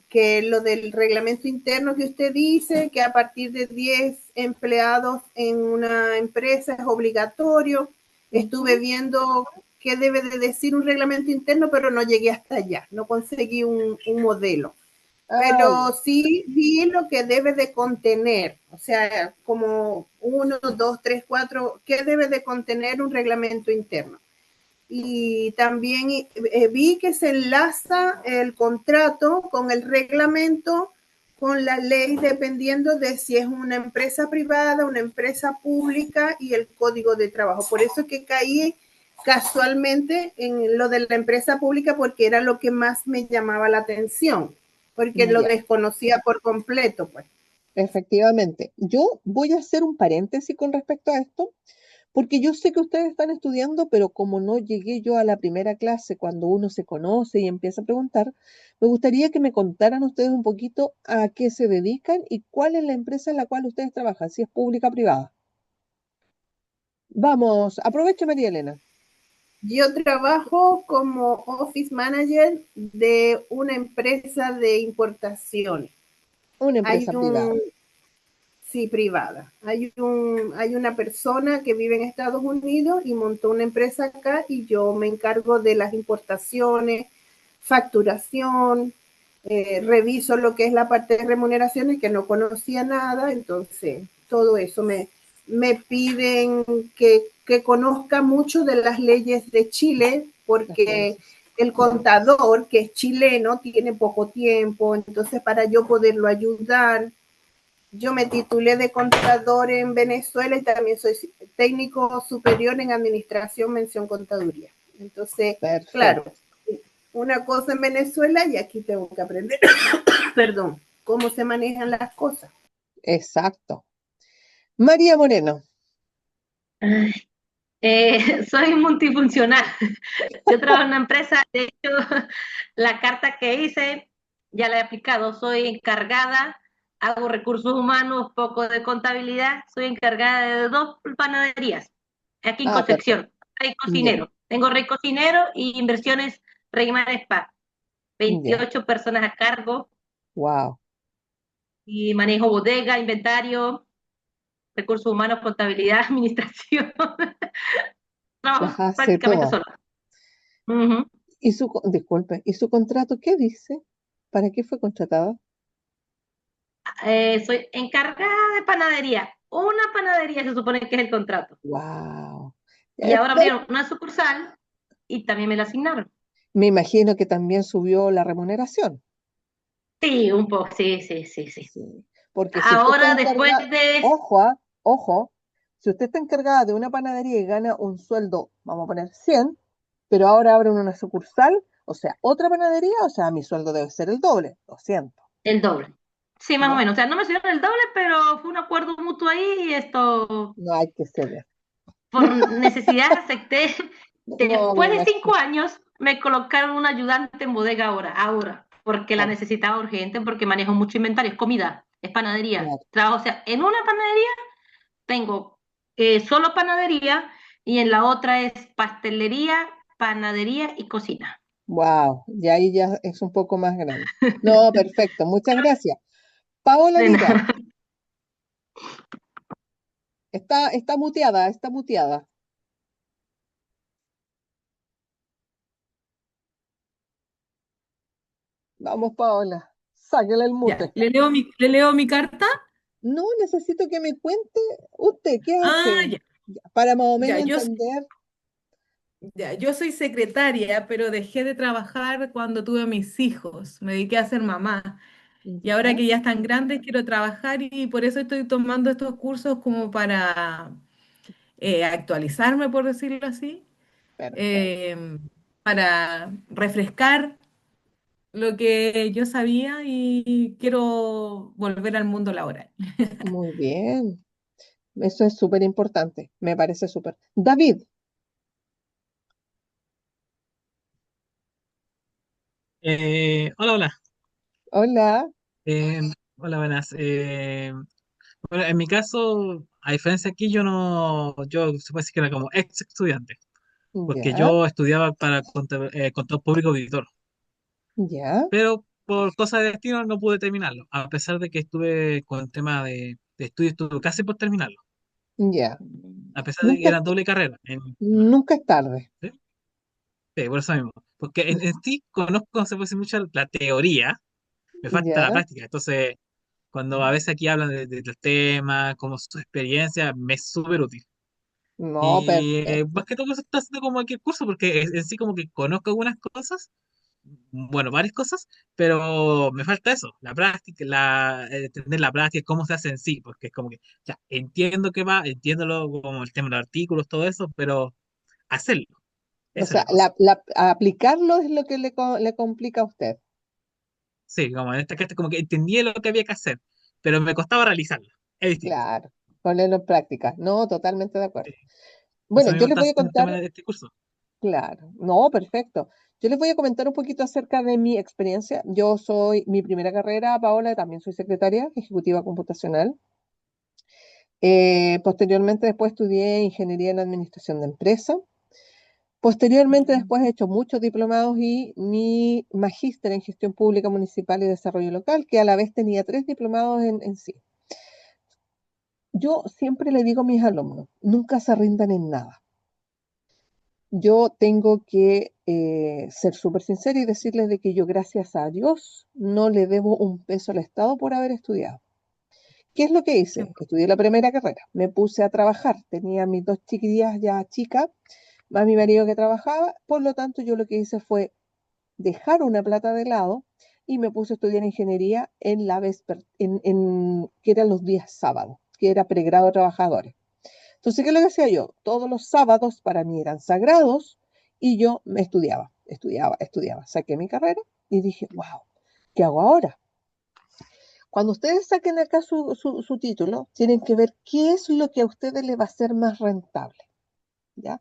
Speaker 5: que lo del reglamento interno que usted dice, que a partir de 10 empleados en una empresa es obligatorio. Estuve viendo qué debe de decir un reglamento interno, pero no llegué hasta allá, no conseguí un modelo. Pero sí vi lo que debe de contener, o sea, como 1, 2, 3, 4, ¿qué debe de contener un reglamento interno? Y también vi que se enlaza el contrato con el reglamento, con la ley, dependiendo de si es una empresa privada, una empresa pública y el código de trabajo. Por eso que caí casualmente en lo de la empresa pública, porque era lo que más me llamaba la atención, porque lo desconocía por completo, pues.
Speaker 2: Efectivamente. Yo voy a hacer un paréntesis con respecto a esto, porque yo sé que ustedes están estudiando, pero como no llegué yo a la primera clase cuando uno se conoce y empieza a preguntar, me gustaría que me contaran ustedes un poquito a qué se dedican y cuál es la empresa en la cual ustedes trabajan, si es pública o privada. Vamos, aprovecha, María Elena.
Speaker 5: Yo trabajo como office manager de una empresa de importación.
Speaker 2: Una empresa privada.
Speaker 5: Sí, privada. Hay una persona que vive en Estados Unidos y montó una empresa acá y yo me encargo de las importaciones, facturación, reviso lo que es la parte de remuneraciones, que no conocía nada, entonces todo eso me piden que conozca mucho de las leyes de Chile, porque el contador, que es chileno, tiene poco tiempo, entonces para yo poderlo ayudar. Yo me titulé de contador en Venezuela y también soy técnico superior en administración, mención contaduría. Entonces, claro, una cosa en Venezuela y aquí tengo que aprender, perdón, cómo se manejan las cosas.
Speaker 2: Exacto. María Moreno.
Speaker 6: Soy multifuncional. Yo trabajo en una empresa, de hecho, la carta que hice ya la he aplicado. Soy encargada, hago recursos humanos, poco de contabilidad, soy encargada de 2 panaderías, aquí en Concepción. Rey Cocinero. Tengo Rey Cocinero y Inversiones Reimar Spa. 28 personas a cargo.
Speaker 2: Wow.
Speaker 6: Y manejo bodega, inventario, recursos humanos, contabilidad, administración. Trabajo prácticamente sola.
Speaker 2: Disculpe, ¿y su contrato qué dice? ¿Para qué fue contratada?
Speaker 6: Soy encargada de panadería. Una panadería se supone que es el contrato.
Speaker 2: Wow.
Speaker 6: Y ahora abrieron una sucursal y también me la asignaron.
Speaker 2: Me imagino que también subió la remuneración.
Speaker 6: Sí, un poco, sí.
Speaker 2: Porque
Speaker 6: ahora, después de...
Speaker 2: ojo, Si usted está encargada de una panadería y gana un sueldo, vamos a poner 100, pero ahora abren una sucursal, o sea, otra panadería, o sea, mi sueldo debe ser el doble, 200.
Speaker 6: El doble. Sí, más o
Speaker 2: ¿Ya?
Speaker 6: menos. O sea, no me subieron el doble, pero fue un acuerdo mutuo ahí y esto,
Speaker 2: No hay que ceder.
Speaker 6: por necesidad, acepté.
Speaker 2: No, me
Speaker 6: Después de
Speaker 2: imagino.
Speaker 6: 5 años, me colocaron un ayudante en bodega ahora, porque la
Speaker 2: Claro,
Speaker 6: necesitaba urgente, porque manejo mucho inventario, es comida, es panadería.
Speaker 2: claro.
Speaker 6: Trabajo, o sea, en una panadería tengo solo panadería y en la otra es pastelería, panadería y cocina.
Speaker 2: Wow, y ahí ya es un poco más grande. No, perfecto, muchas gracias. Paola
Speaker 6: De
Speaker 2: Aguilar,
Speaker 6: nada.
Speaker 2: está muteada, está muteada. Vamos, Paola, sáquele el
Speaker 1: Ya,
Speaker 2: mute.
Speaker 1: le leo mi carta.
Speaker 2: No, necesito que me cuente usted qué
Speaker 1: Ah,
Speaker 2: hace,
Speaker 1: ya,
Speaker 2: ya, para más o
Speaker 1: ya,
Speaker 2: menos entender.
Speaker 1: ya, yo soy secretaria, pero dejé de trabajar cuando tuve mis hijos. Me dediqué a ser mamá. Y ahora
Speaker 2: Ya,
Speaker 1: que ya están grandes, quiero trabajar y por eso estoy tomando estos cursos como para actualizarme, por decirlo así,
Speaker 2: perfecto,
Speaker 1: eh, para refrescar lo que yo sabía y quiero volver al mundo laboral.
Speaker 2: muy bien. Eso es súper importante, me parece súper. David,
Speaker 3: Hola, hola.
Speaker 2: hola.
Speaker 3: Eh, Hola, buenas. Bueno, en mi caso, a diferencia aquí, yo se puede decir que era como ex estudiante, porque
Speaker 2: Ya,
Speaker 3: yo estudiaba para control público auditor,
Speaker 2: ya,
Speaker 3: pero por cosas de destino no pude terminarlo, a pesar de que estuve con el tema de estudio, estuve casi por terminarlo,
Speaker 2: ya.
Speaker 3: a pesar de que
Speaker 2: Nunca,
Speaker 3: era doble carrera.
Speaker 2: nunca es tarde.
Speaker 3: ¿Sí? Sí, por eso mismo. Porque en sí conozco, se puede decir mucho la teoría, me falta la
Speaker 2: Ya,
Speaker 3: práctica. Entonces, cuando a veces aquí hablan del tema, como su experiencia, me es súper útil.
Speaker 2: no,
Speaker 3: Y
Speaker 2: perfecto.
Speaker 3: más que todo eso está haciendo como aquí el curso, porque en sí como que conozco algunas cosas, bueno, varias cosas, pero me falta eso, la práctica, entender la práctica, cómo se hace en sí, porque es como que, ya, entiendo que va, entiendo como el tema de los artículos, todo eso, pero hacerlo,
Speaker 2: O
Speaker 3: esa es
Speaker 2: sea,
Speaker 3: la cosa.
Speaker 2: aplicarlo es lo que le complica a usted.
Speaker 3: Sí, como en esta carta, como que entendía lo que había que hacer, pero me costaba realizarlo. Es distinto.
Speaker 2: Claro, ponerlo en práctica. No, totalmente de acuerdo.
Speaker 3: Sí.
Speaker 2: Bueno,
Speaker 3: Eso
Speaker 2: yo
Speaker 3: mismo
Speaker 2: les
Speaker 3: está
Speaker 2: voy a
Speaker 3: haciendo el tema
Speaker 2: contar,
Speaker 3: de este curso.
Speaker 2: claro, no, perfecto. Yo les voy a comentar un poquito acerca de mi experiencia. Yo soy, mi primera carrera, Paola, también soy secretaria ejecutiva computacional. Posteriormente, después estudié ingeniería en administración de empresa. Posteriormente, después he hecho muchos diplomados y mi magíster en gestión pública municipal y desarrollo local, que a la vez tenía 3 diplomados en sí. Yo siempre le digo a mis alumnos, nunca se rindan en nada. Yo tengo que ser súper sincera y decirles de que yo, gracias a Dios, no le debo un peso al Estado por haber estudiado. ¿Qué es lo que
Speaker 1: Qué
Speaker 2: hice? Estudié la primera carrera, me puse a trabajar, tenía mis 2 chiquillas ya chicas, más mi marido que trabajaba, por lo tanto yo lo que hice fue dejar una plata de lado y me puse a estudiar ingeniería en la que eran los días sábados, que era pregrado de trabajadores. Entonces, ¿qué es lo que hacía yo? Todos los sábados para mí eran sagrados y yo me estudiaba. Saqué mi carrera y dije, wow, ¿qué hago ahora? Cuando ustedes saquen acá su título, tienen que ver qué es lo que a ustedes les va a ser más rentable, ¿ya?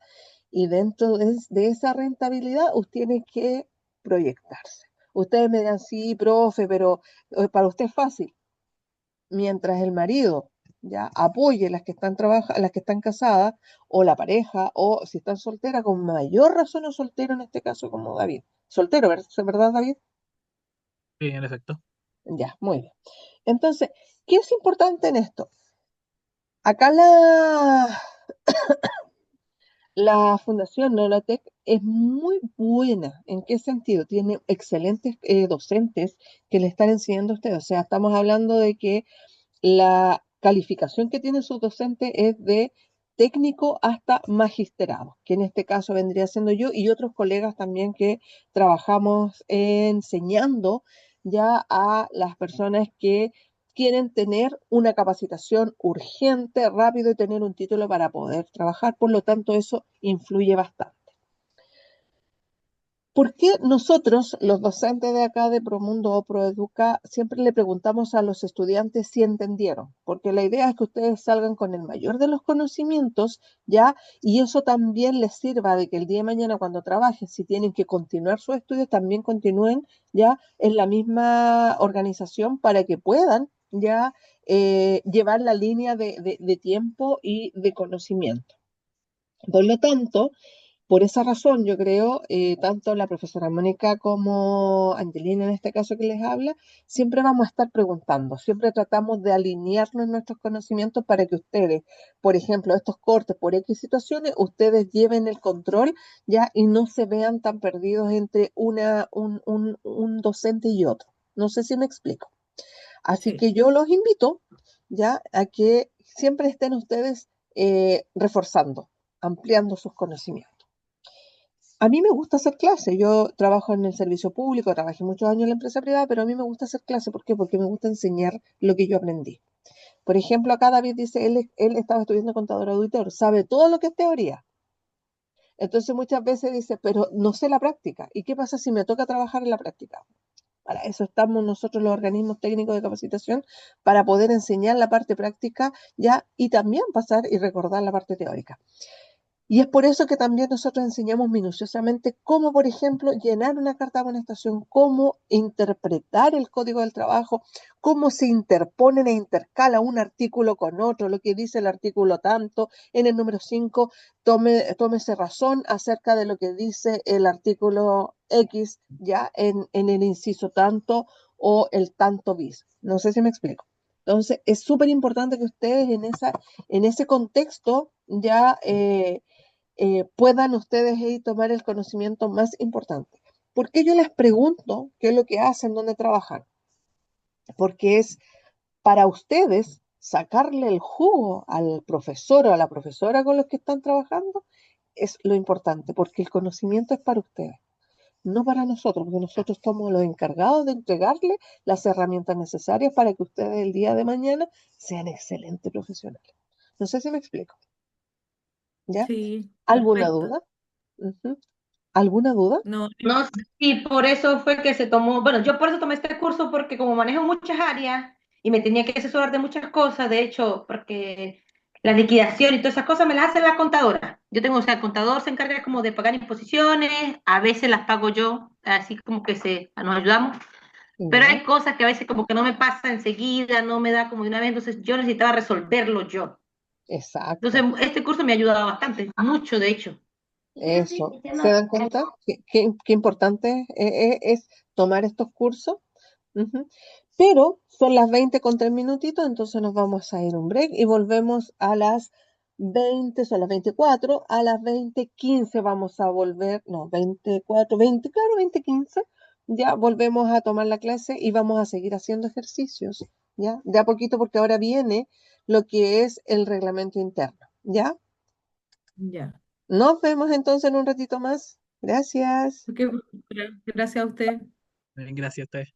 Speaker 2: Y dentro de esa rentabilidad, ustedes tienen que proyectarse. Ustedes me dirán, sí, profe, pero para usted es fácil. Mientras el marido ya apoye las que están las que están casadas, o la pareja, o si están solteras, con mayor razón o soltero en este caso como David. Soltero, ¿verdad, David?
Speaker 3: Sí, en efecto.
Speaker 2: Ya, muy bien. Entonces, ¿qué es importante en esto? Acá la Fundación Nonatec es muy buena. ¿En qué sentido? Tiene excelentes docentes que le están enseñando a ustedes. O sea, estamos hablando de que la calificación que tienen sus docentes es de técnico hasta magisterado, que en este caso vendría siendo yo y otros colegas también que trabajamos enseñando ya a las personas que quieren tener una capacitación urgente, rápido y tener un título para poder trabajar. Por lo tanto, eso influye bastante. ¿Por qué nosotros, los docentes de acá de Promundo o Proeduca, siempre le preguntamos a los estudiantes si entendieron? Porque la idea es que ustedes salgan con el mayor de los conocimientos, ¿ya? Y eso también les sirva de que el día de mañana cuando trabajen, si tienen que continuar sus estudios, también continúen ya en la misma organización para que puedan ya llevar la línea de tiempo y de conocimiento. Por lo tanto, por esa razón, yo creo, tanto la profesora Mónica como Angelina, en este caso que les habla, siempre vamos a estar preguntando, siempre tratamos de alinearnos en nuestros conocimientos para que ustedes, por ejemplo, estos cortes por X situaciones, ustedes lleven el control ya y no se vean tan perdidos entre un docente y otro. No sé si me explico. Así
Speaker 1: Sí.
Speaker 2: que yo los invito ya a que siempre estén ustedes reforzando, ampliando sus conocimientos. A mí me gusta hacer clase. Yo trabajo en el servicio público, trabajé muchos años en la empresa privada, pero a mí me gusta hacer clase. ¿Por qué? Porque me gusta enseñar lo que yo aprendí. Por ejemplo, acá David dice, él estaba estudiando contador auditor, sabe todo lo que es teoría. Entonces muchas veces dice, pero no sé la práctica. ¿Y qué pasa si me toca trabajar en la práctica? Para eso estamos nosotros los organismos técnicos de capacitación, para poder enseñar la parte práctica ya y también pasar y recordar la parte teórica. Y es por eso que también nosotros enseñamos minuciosamente cómo, por ejemplo, llenar una carta de amonestación, cómo interpretar el código del trabajo, cómo se interponen e intercala un artículo con otro, lo que dice el artículo tanto, en el número 5, tómese razón acerca de lo que dice el artículo X, ya en el inciso tanto o el tanto bis. No sé si me explico. Entonces, es súper importante que ustedes en ese contexto ya puedan ustedes ahí tomar el conocimiento más importante. ¿Por qué yo les pregunto qué es lo que hacen, dónde trabajan? Porque es para ustedes sacarle el jugo al profesor o a la profesora con los que están trabajando, es lo importante, porque el conocimiento es para ustedes, no para nosotros, porque nosotros somos los encargados de entregarle las herramientas necesarias para que ustedes el día de mañana sean excelentes profesionales. No sé si me explico. ¿Ya?
Speaker 1: Sí,
Speaker 2: ¿Alguna
Speaker 1: perfecto.
Speaker 2: duda? Ujú. ¿Alguna duda?
Speaker 1: No,
Speaker 6: No, y por eso fue que se tomó, bueno, yo por eso tomé este curso porque como manejo muchas áreas y me tenía que asesorar de muchas cosas, de hecho, porque la liquidación y todas esas cosas me las hace la contadora. Yo tengo, o sea, el contador se encarga como de pagar imposiciones, a veces las pago yo, así como que nos ayudamos, pero
Speaker 2: Ya,
Speaker 6: hay cosas que a veces como que no me pasa enseguida, no me da como de una vez, entonces yo necesitaba resolverlo yo. Entonces,
Speaker 2: exacto.
Speaker 6: este curso me ha ayudado bastante, mucho de hecho.
Speaker 2: Eso. ¿Se dan cuenta? Qué importante es tomar estos cursos. Ujú. Pero son las 20:03, entonces nos vamos a ir a un break y volvemos a las 20, son las 24, a las 20:15 vamos a volver, no, 24, 20, claro, 20:15, ya volvemos a tomar la clase y vamos a seguir haciendo ejercicios, ¿ya? De a poquito porque ahora viene lo que es el reglamento interno, ¿ya?
Speaker 1: ya.
Speaker 2: Nos vemos entonces en un ratito más. Gracias.
Speaker 1: Ok, gracias a usted.
Speaker 3: Gracias a ustedes.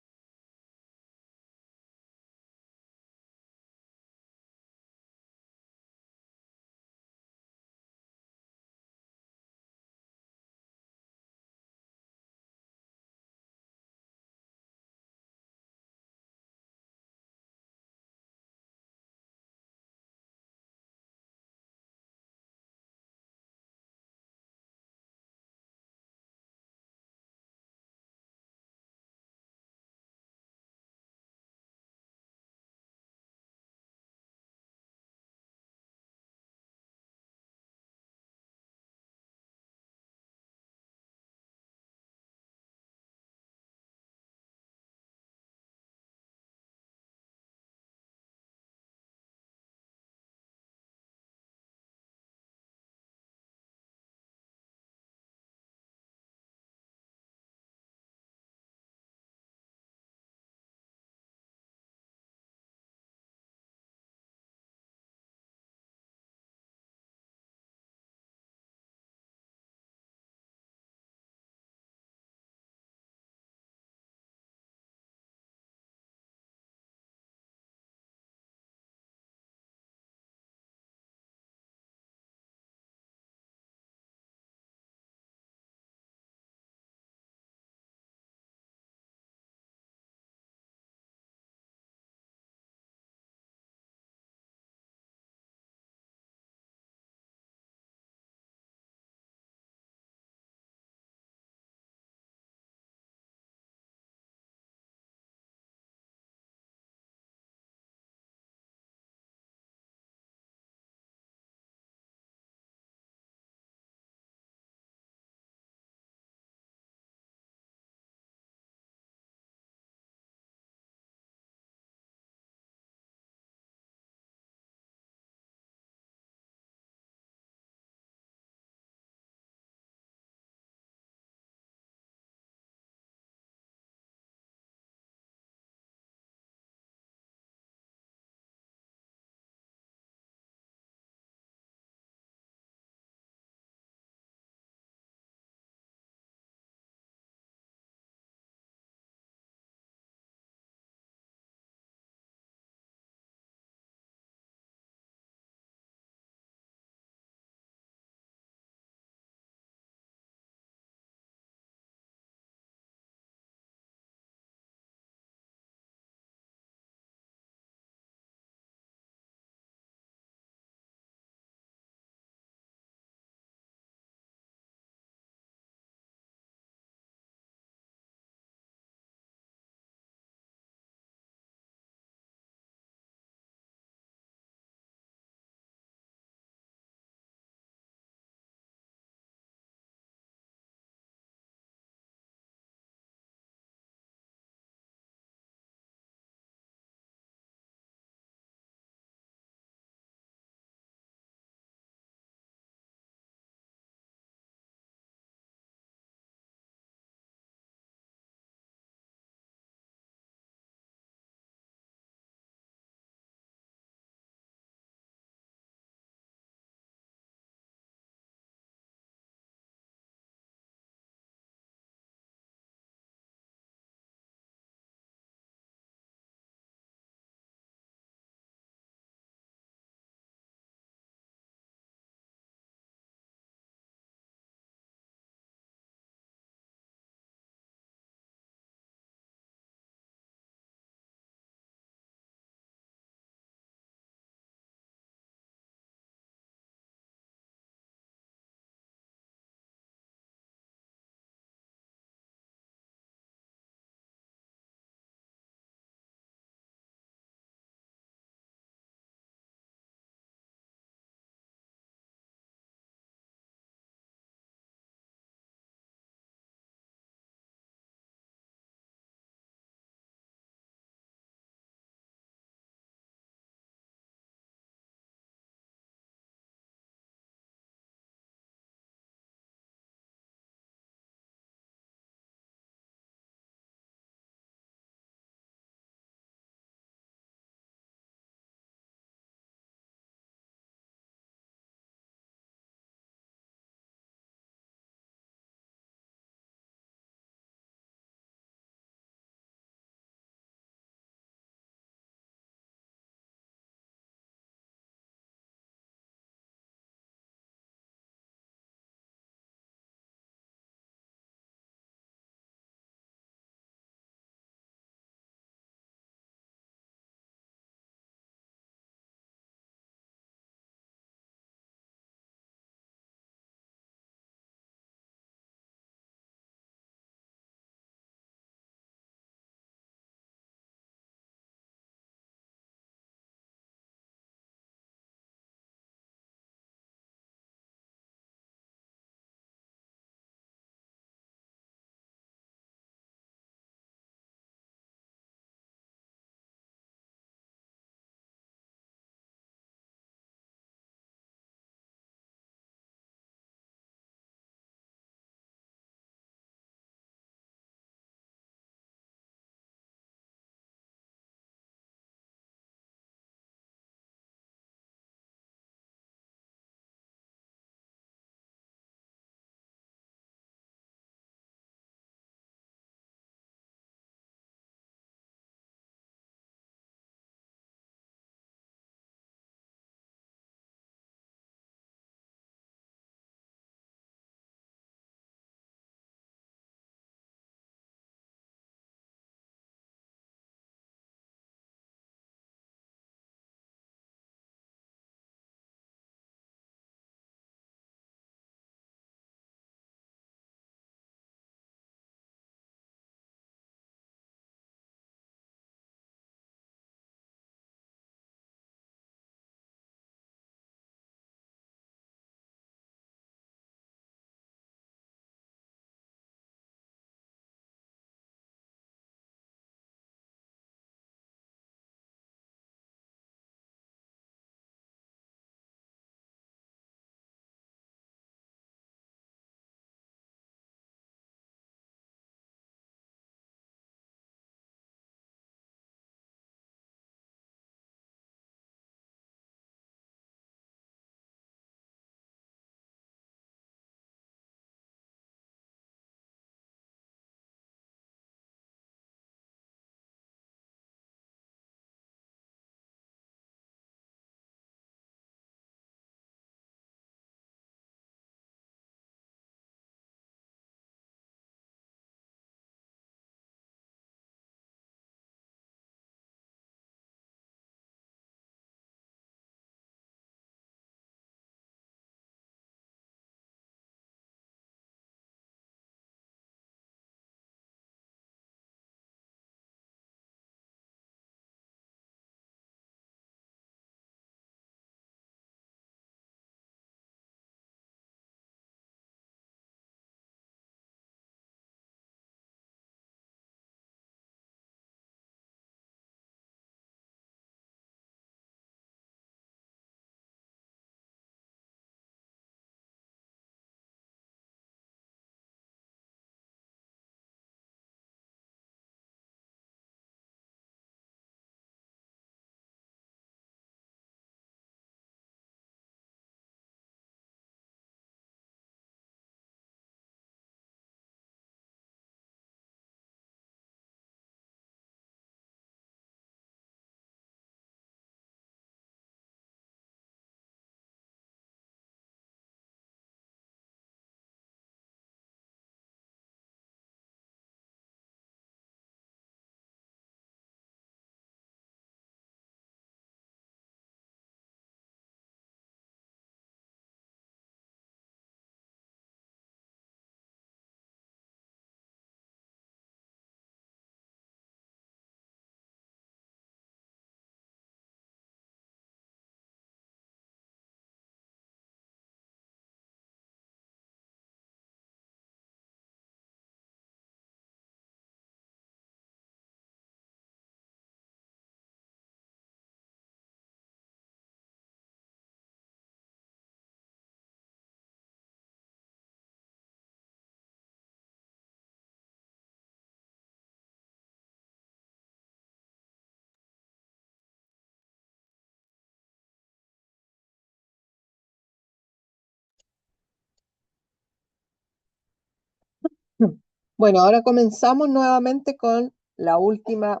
Speaker 2: Bueno, ahora comenzamos nuevamente con la última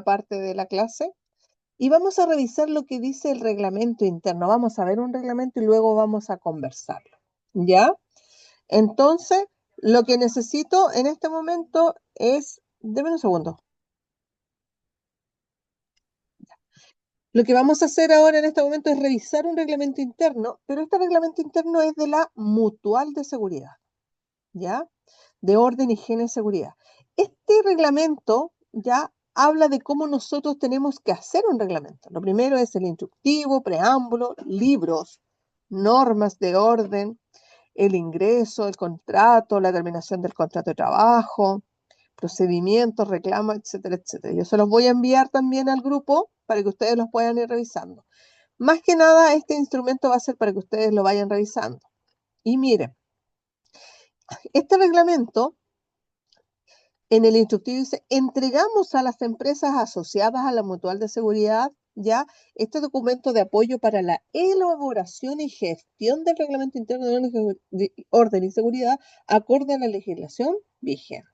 Speaker 2: parte de la clase y vamos a revisar lo que dice el reglamento interno. Vamos a ver un reglamento y luego vamos a conversarlo. ¿Ya? Entonces, lo que necesito en este momento es, deme un segundo. Lo que vamos a hacer ahora en este momento es revisar un reglamento interno, pero este reglamento interno es de la Mutual de Seguridad, ¿ya? De orden, higiene y seguridad. Este reglamento ya habla de cómo nosotros tenemos que hacer un reglamento. Lo primero es el instructivo, preámbulo, libros, normas de orden, el ingreso, el contrato, la terminación del contrato de trabajo, procedimientos, reclamos, etcétera, etcétera. Yo se los voy a enviar también al grupo para que ustedes los puedan ir revisando. Más que nada, este instrumento va a ser para que ustedes lo vayan revisando. Y miren, este reglamento en el instructivo dice, entregamos a las empresas asociadas a la Mutual de Seguridad ya este documento de apoyo para la elaboración y gestión del reglamento interno de orden y seguridad acorde a la legislación vigente.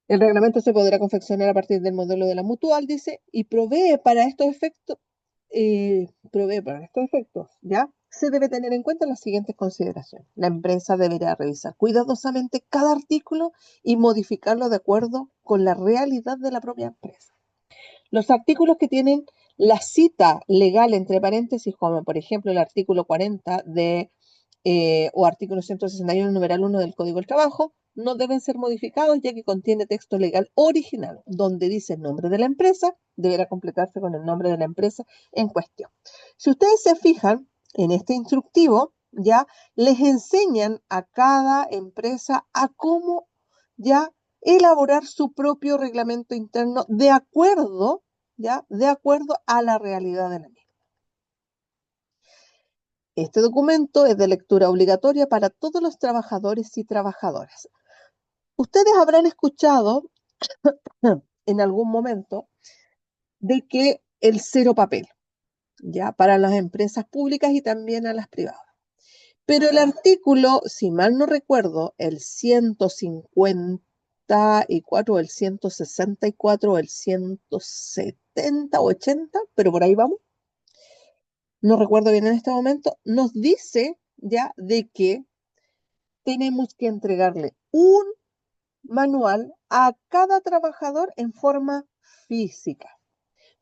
Speaker 2: El reglamento se podrá confeccionar a partir del modelo de la Mutual, dice, y provee para estos efectos, ¿ya? Se debe tener en cuenta las siguientes consideraciones. La empresa deberá revisar cuidadosamente cada artículo y modificarlo de acuerdo con la realidad de la propia empresa. Los artículos que tienen la cita legal entre paréntesis, como por ejemplo el artículo 40 o artículo 161, numeral 1 del Código del Trabajo, no deben ser modificados ya que contiene texto legal original, donde dice el nombre de la empresa, deberá completarse con el nombre de la empresa en cuestión. Si ustedes se fijan en este instructivo, ya les enseñan a cada empresa a cómo ya elaborar su propio reglamento interno de acuerdo a la realidad de la misma. Este documento es de lectura obligatoria para todos los trabajadores y trabajadoras. Ustedes habrán escuchado en algún momento de que el cero papel, ya para las empresas públicas y también a las privadas. Pero el artículo, si mal no recuerdo, el 154, el 164, el 170 o 80, pero por ahí vamos, no recuerdo bien en este momento, nos dice ya de que tenemos que entregarle un manual a cada trabajador en forma física.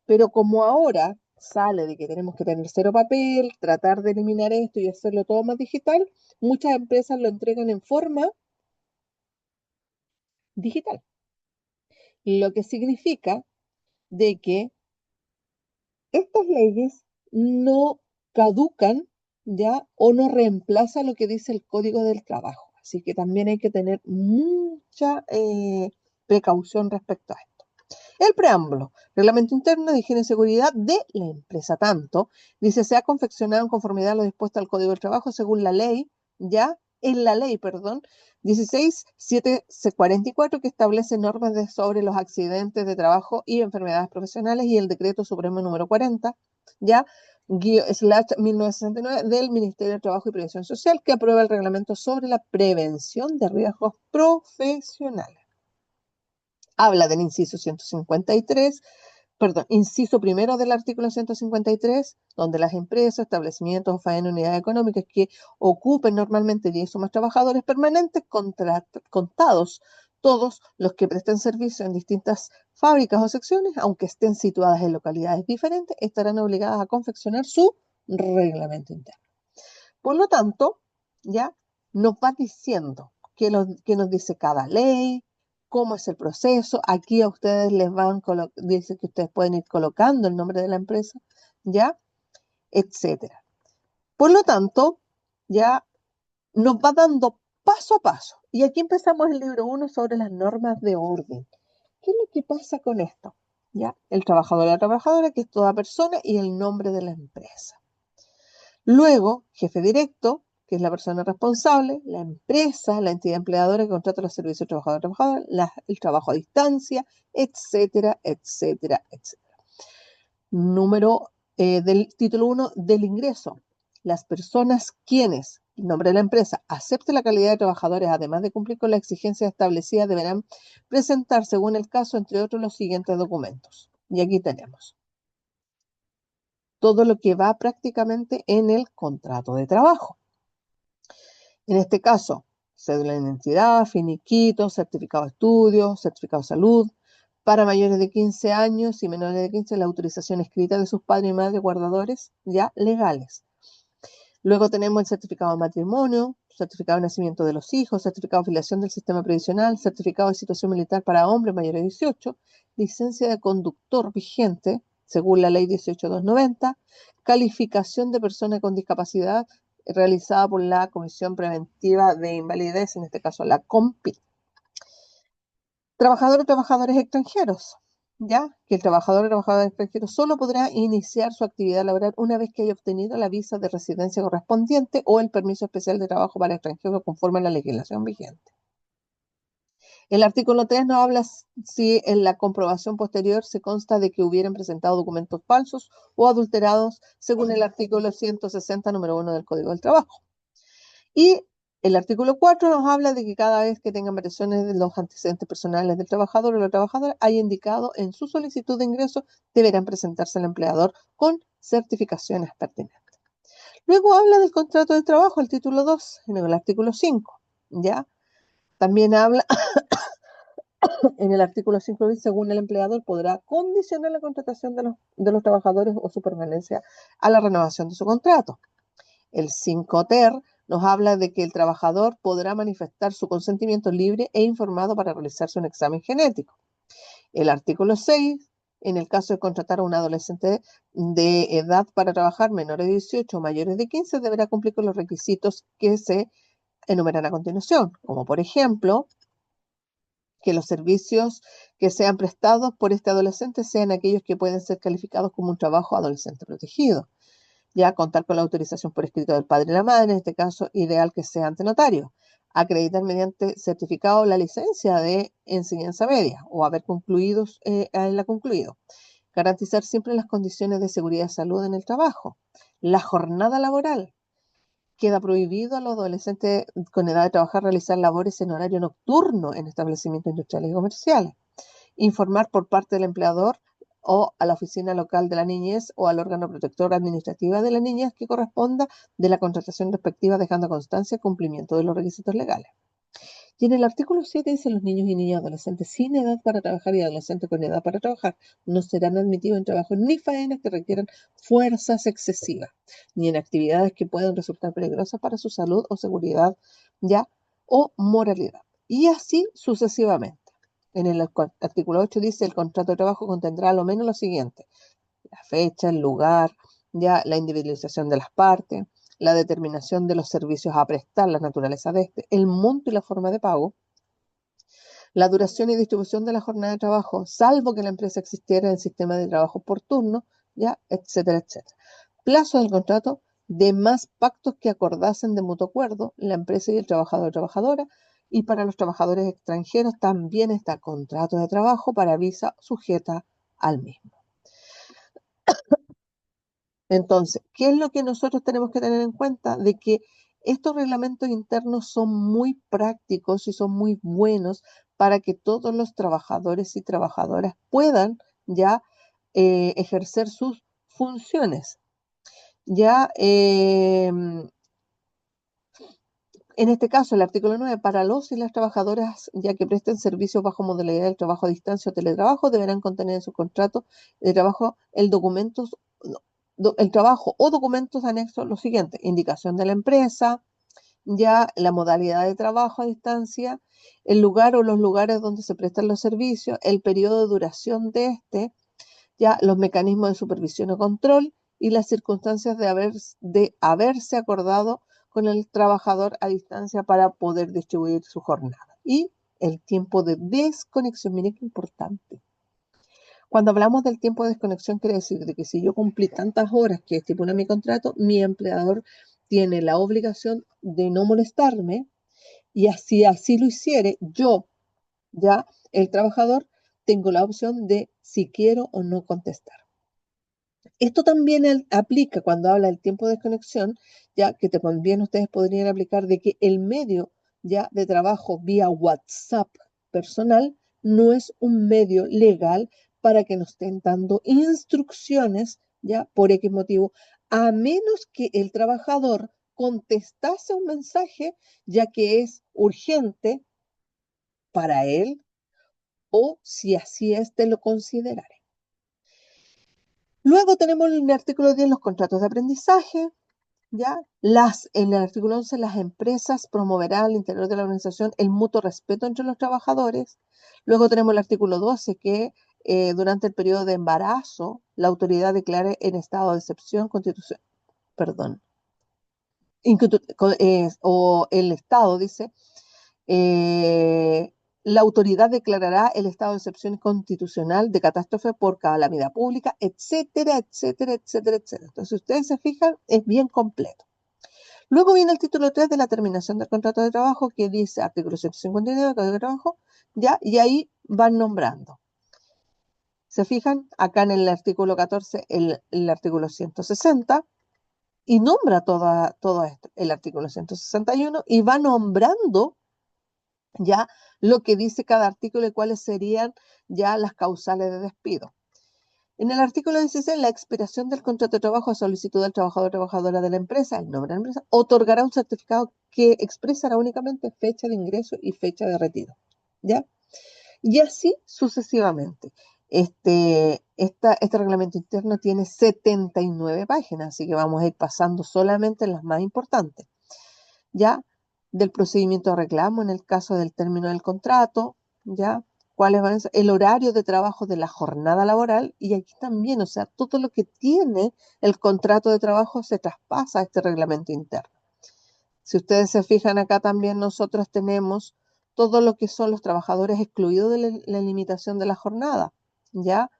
Speaker 2: Pero como ahora sale de que tenemos que tener cero papel, tratar de eliminar esto y hacerlo todo más digital, muchas empresas lo entregan en forma digital. Lo que significa de que estas leyes no caducan ya o no reemplazan lo que dice el Código del Trabajo. Así que también hay que tener mucha precaución respecto a esto. El preámbulo, reglamento interno de higiene y seguridad de la empresa tanto, dice, se ha confeccionado en conformidad a lo dispuesto al Código del Trabajo según la ley, en la ley, 16.744 que establece normas sobre los accidentes de trabajo y enfermedades profesionales y el decreto supremo número 40, /1969 del Ministerio de Trabajo y Previsión Social que aprueba el reglamento sobre la prevención de riesgos profesionales. Habla del inciso 153, inciso primero del artículo 153, donde las empresas, establecimientos o faenas unidades económicas que ocupen normalmente 10 o más trabajadores permanentes, contados todos los que presten servicio en distintas fábricas o secciones, aunque estén situadas en localidades diferentes, estarán obligadas a confeccionar su reglamento interno. Por lo tanto, ya nos va diciendo qué nos dice cada ley, cómo es el proceso. Aquí a ustedes dice que ustedes pueden ir colocando el nombre de la empresa, etcétera. Por lo tanto, ya nos va dando paso a paso. Y aquí empezamos el libro 1 sobre las normas de orden. ¿Qué es lo que pasa con esto? El trabajador o la trabajadora, que es toda persona, y el nombre de la empresa. Luego, jefe directo, que es la persona responsable, la empresa, la entidad empleadora que contrata los servicios de trabajador, el trabajo a distancia, etcétera, etcétera, etcétera. Número del título 1 del ingreso. Las personas quienes en nombre de la empresa, acepte la calidad de trabajadores, además de cumplir con las exigencias establecidas, deberán presentar, según el caso, entre otros, los siguientes documentos. Y aquí tenemos todo lo que va prácticamente en el contrato de trabajo. En este caso, cédula de identidad, finiquito, certificado de estudio, certificado de salud. Para mayores de 15 años y menores de 15, la autorización escrita de sus padres y madres guardadores ya legales. Luego tenemos el certificado de matrimonio, certificado de nacimiento de los hijos, certificado de afiliación del sistema previsional, certificado de situación militar para hombres mayores de 18, licencia de conductor vigente, según la ley 18290, calificación de persona con discapacidad realizada por la Comisión Preventiva de Invalidez, en este caso la COMPI. Trabajador o trabajadores extranjeros, ya que el trabajador o trabajador extranjero solo podrá iniciar su actividad laboral una vez que haya obtenido la visa de residencia correspondiente o el permiso especial de trabajo para extranjeros conforme a la legislación vigente. El artículo 3 nos habla si en la comprobación posterior se consta de que hubieran presentado documentos falsos o adulterados según el artículo 160, número 1 del Código del Trabajo. Y el artículo 4 nos habla de que cada vez que tengan variaciones de los antecedentes personales del trabajador o la trabajadora, haya indicado en su solicitud de ingreso, deberán presentarse al empleador con certificaciones pertinentes. Luego habla del contrato de trabajo, el título 2, en el artículo 5, ¿ya? También habla, en el artículo 5, según el empleador, podrá condicionar la contratación de los trabajadores o su permanencia a la renovación de su contrato. El 5ter nos habla de que el trabajador podrá manifestar su consentimiento libre e informado para realizarse un examen genético. El artículo 6, en el caso de contratar a un adolescente de edad para trabajar menores de 18 o mayores de 15, deberá cumplir con los requisitos que se enumeran a continuación, como por ejemplo, que los servicios que sean prestados por este adolescente sean aquellos que pueden ser calificados como un trabajo adolescente protegido. Ya contar con la autorización por escrito del padre y la madre, en este caso ideal que sea ante notario, acreditar mediante certificado la licencia de enseñanza media o haberla concluido, garantizar siempre las condiciones de seguridad y salud en el trabajo, la jornada laboral. Queda prohibido a los adolescentes con edad de trabajar realizar labores en horario nocturno en establecimientos industriales y comerciales. Informar por parte del empleador o a la oficina local de la niñez o al órgano protector administrativa de la niñez que corresponda de la contratación respectiva, dejando constancia y cumplimiento de los requisitos legales. Y en el artículo 7 dice: los niños y niñas adolescentes sin edad para trabajar y adolescentes con edad para trabajar no serán admitidos en trabajos ni faenas que requieran fuerzas excesivas, ni en actividades que puedan resultar peligrosas para su salud o seguridad, ya, o moralidad. Y así sucesivamente. En el artículo 8 dice: el contrato de trabajo contendrá a lo menos lo siguiente: la fecha, el lugar, ya, la individualización de las partes, la determinación de los servicios a prestar, la naturaleza de este, el monto y la forma de pago, la duración y distribución de la jornada de trabajo, salvo que la empresa existiera en el sistema de trabajo por turno, ya, etcétera, etcétera. Plazo del contrato, demás pactos que acordasen de mutuo acuerdo la empresa y el trabajador o trabajadora. Y para los trabajadores extranjeros también está contrato de trabajo para visa sujeta al mismo. Entonces, ¿qué es lo que nosotros tenemos que tener en cuenta? De que estos reglamentos internos son muy prácticos y son muy buenos para que todos los trabajadores y trabajadoras puedan ya ejercer sus funciones. Ya en este caso, el artículo 9, para los y las trabajadoras ya que presten servicios bajo modalidad del trabajo a distancia o teletrabajo, deberán contener en su contrato de trabajo el trabajo o documentos anexos los siguientes: indicación de la empresa, ya la modalidad de trabajo a distancia, el lugar o los lugares donde se prestan los servicios, el periodo de duración de este, ya los mecanismos de supervisión o control y las circunstancias de haberse acordado con el trabajador a distancia para poder distribuir su jornada. Y el tiempo de desconexión, miren qué importante. Cuando hablamos del tiempo de desconexión, quiere decir de que si yo cumplí tantas horas que estipula mi contrato, mi empleador tiene la obligación de no molestarme, y así lo hiciere, yo, ya, el trabajador, tengo la opción de si quiero o no contestar. Esto también aplica cuando habla del tiempo de desconexión, ya que también ustedes podrían aplicar de que el medio ya de trabajo vía WhatsApp personal no es un medio legal para que nos estén dando instrucciones ya por X motivo, a menos que el trabajador contestase un mensaje ya que es urgente para él o si así éste lo considerare. Luego tenemos en el artículo 10 los contratos de aprendizaje, ¿ya? En el artículo 11, las empresas promoverán al interior de la organización el mutuo respeto entre los trabajadores. Luego tenemos el artículo 12, que durante el periodo de embarazo, la autoridad declare en estado de excepción perdón, o el Estado dice, la autoridad declarará el estado de excepción constitucional de catástrofe por calamidad pública, etcétera, etcétera, etcétera, etcétera. Entonces, si ustedes se fijan, es bien completo. Luego viene el título 3 de la terminación del contrato de trabajo, que dice artículo 159 del Código de Trabajo, ¿ya? Y ahí van nombrando. Se fijan, acá en el artículo 14, el artículo 160, y nombra todo esto, el artículo 161, y va nombrando ya lo que dice cada artículo y cuáles serían ya las causales de despido. En el artículo 16, la expiración del contrato de trabajo a solicitud del trabajador o trabajadora de la empresa, el nombre de la empresa, otorgará un certificado que expresará únicamente fecha de ingreso y fecha de retiro, ¿ya? Y así sucesivamente. Este reglamento interno tiene 79 páginas, así que vamos a ir pasando solamente las más importantes, ¿ya? Del procedimiento de reclamo en el caso del término del contrato, ¿ya? ¿Cuáles van a ser? El horario de trabajo de la jornada laboral, y aquí también, o sea, todo lo que tiene el contrato de trabajo se traspasa a este reglamento interno. Si ustedes se fijan acá también nosotros tenemos todo lo que son los trabajadores excluidos de la limitación de la jornada, ¿ya?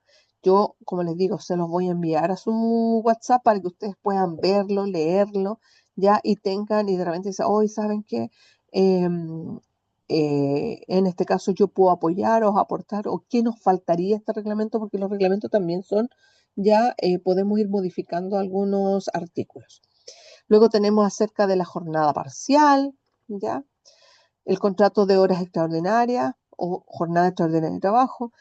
Speaker 2: Yo, como les digo, se los voy a enviar a su WhatsApp para que ustedes puedan verlo, leerlo, ¿ya? Y de repente dicen, hoy ¿saben qué? En este caso yo puedo apoyar o aportar, o qué nos faltaría este reglamento, porque los reglamentos también son, ya podemos ir modificando algunos artículos. Luego tenemos acerca de la jornada parcial, ¿ya? El contrato de horas extraordinarias o jornada extraordinaria de trabajo.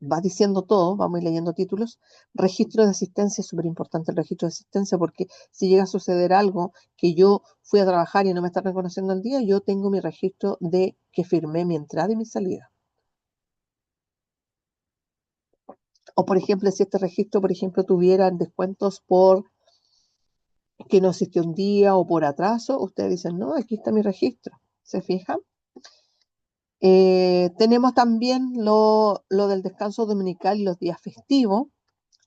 Speaker 2: Va diciendo todo, vamos a ir leyendo títulos. Registro de asistencia, es súper importante el registro de asistencia, porque si llega a suceder algo que yo fui a trabajar y no me están reconociendo el día, yo tengo mi registro de que firmé mi entrada y mi salida. O por ejemplo, si este registro, por ejemplo, tuviera descuentos por que no asistió un día o por atraso, ustedes dicen, no, aquí está mi registro. ¿Se fijan? Tenemos también lo del descanso dominical y los días festivos.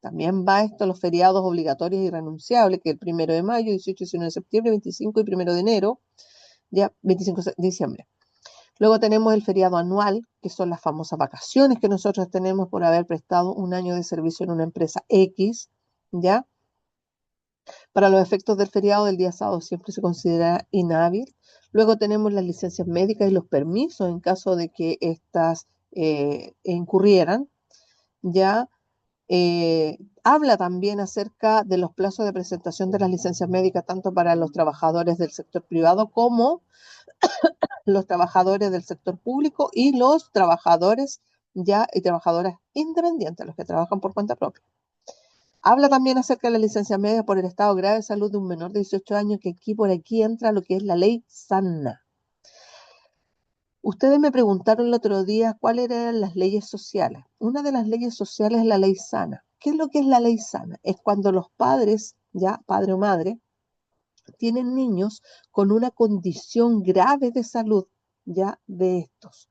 Speaker 2: También va esto, los feriados obligatorios y renunciables, que el 1 de mayo, 18 y 19 de septiembre, 25 y 1 de enero, ya 25 de diciembre. Luego tenemos el feriado anual, que son las famosas vacaciones que nosotros tenemos por haber prestado un año de servicio en una empresa X, ¿ya? Para los efectos del feriado del día sábado siempre se considera inhábil. Luego tenemos las licencias médicas y los permisos en caso de que éstas incurrieran, ¿ya? Habla también acerca de los plazos de presentación de las licencias médicas, tanto para los trabajadores del sector privado como los trabajadores del sector público y los trabajadores ya y trabajadoras independientes, los que trabajan por cuenta propia. Habla también acerca de la licencia médica por el estado grave de salud de un menor de 18 años, que por aquí entra lo que es la ley SANA. Ustedes me preguntaron el otro día cuáles eran las leyes sociales. Una de las leyes sociales es la ley SANA. ¿Qué es lo que es la ley SANA? Es cuando los padres, ya padre o madre, tienen niños con una condición grave de salud, ya de estos,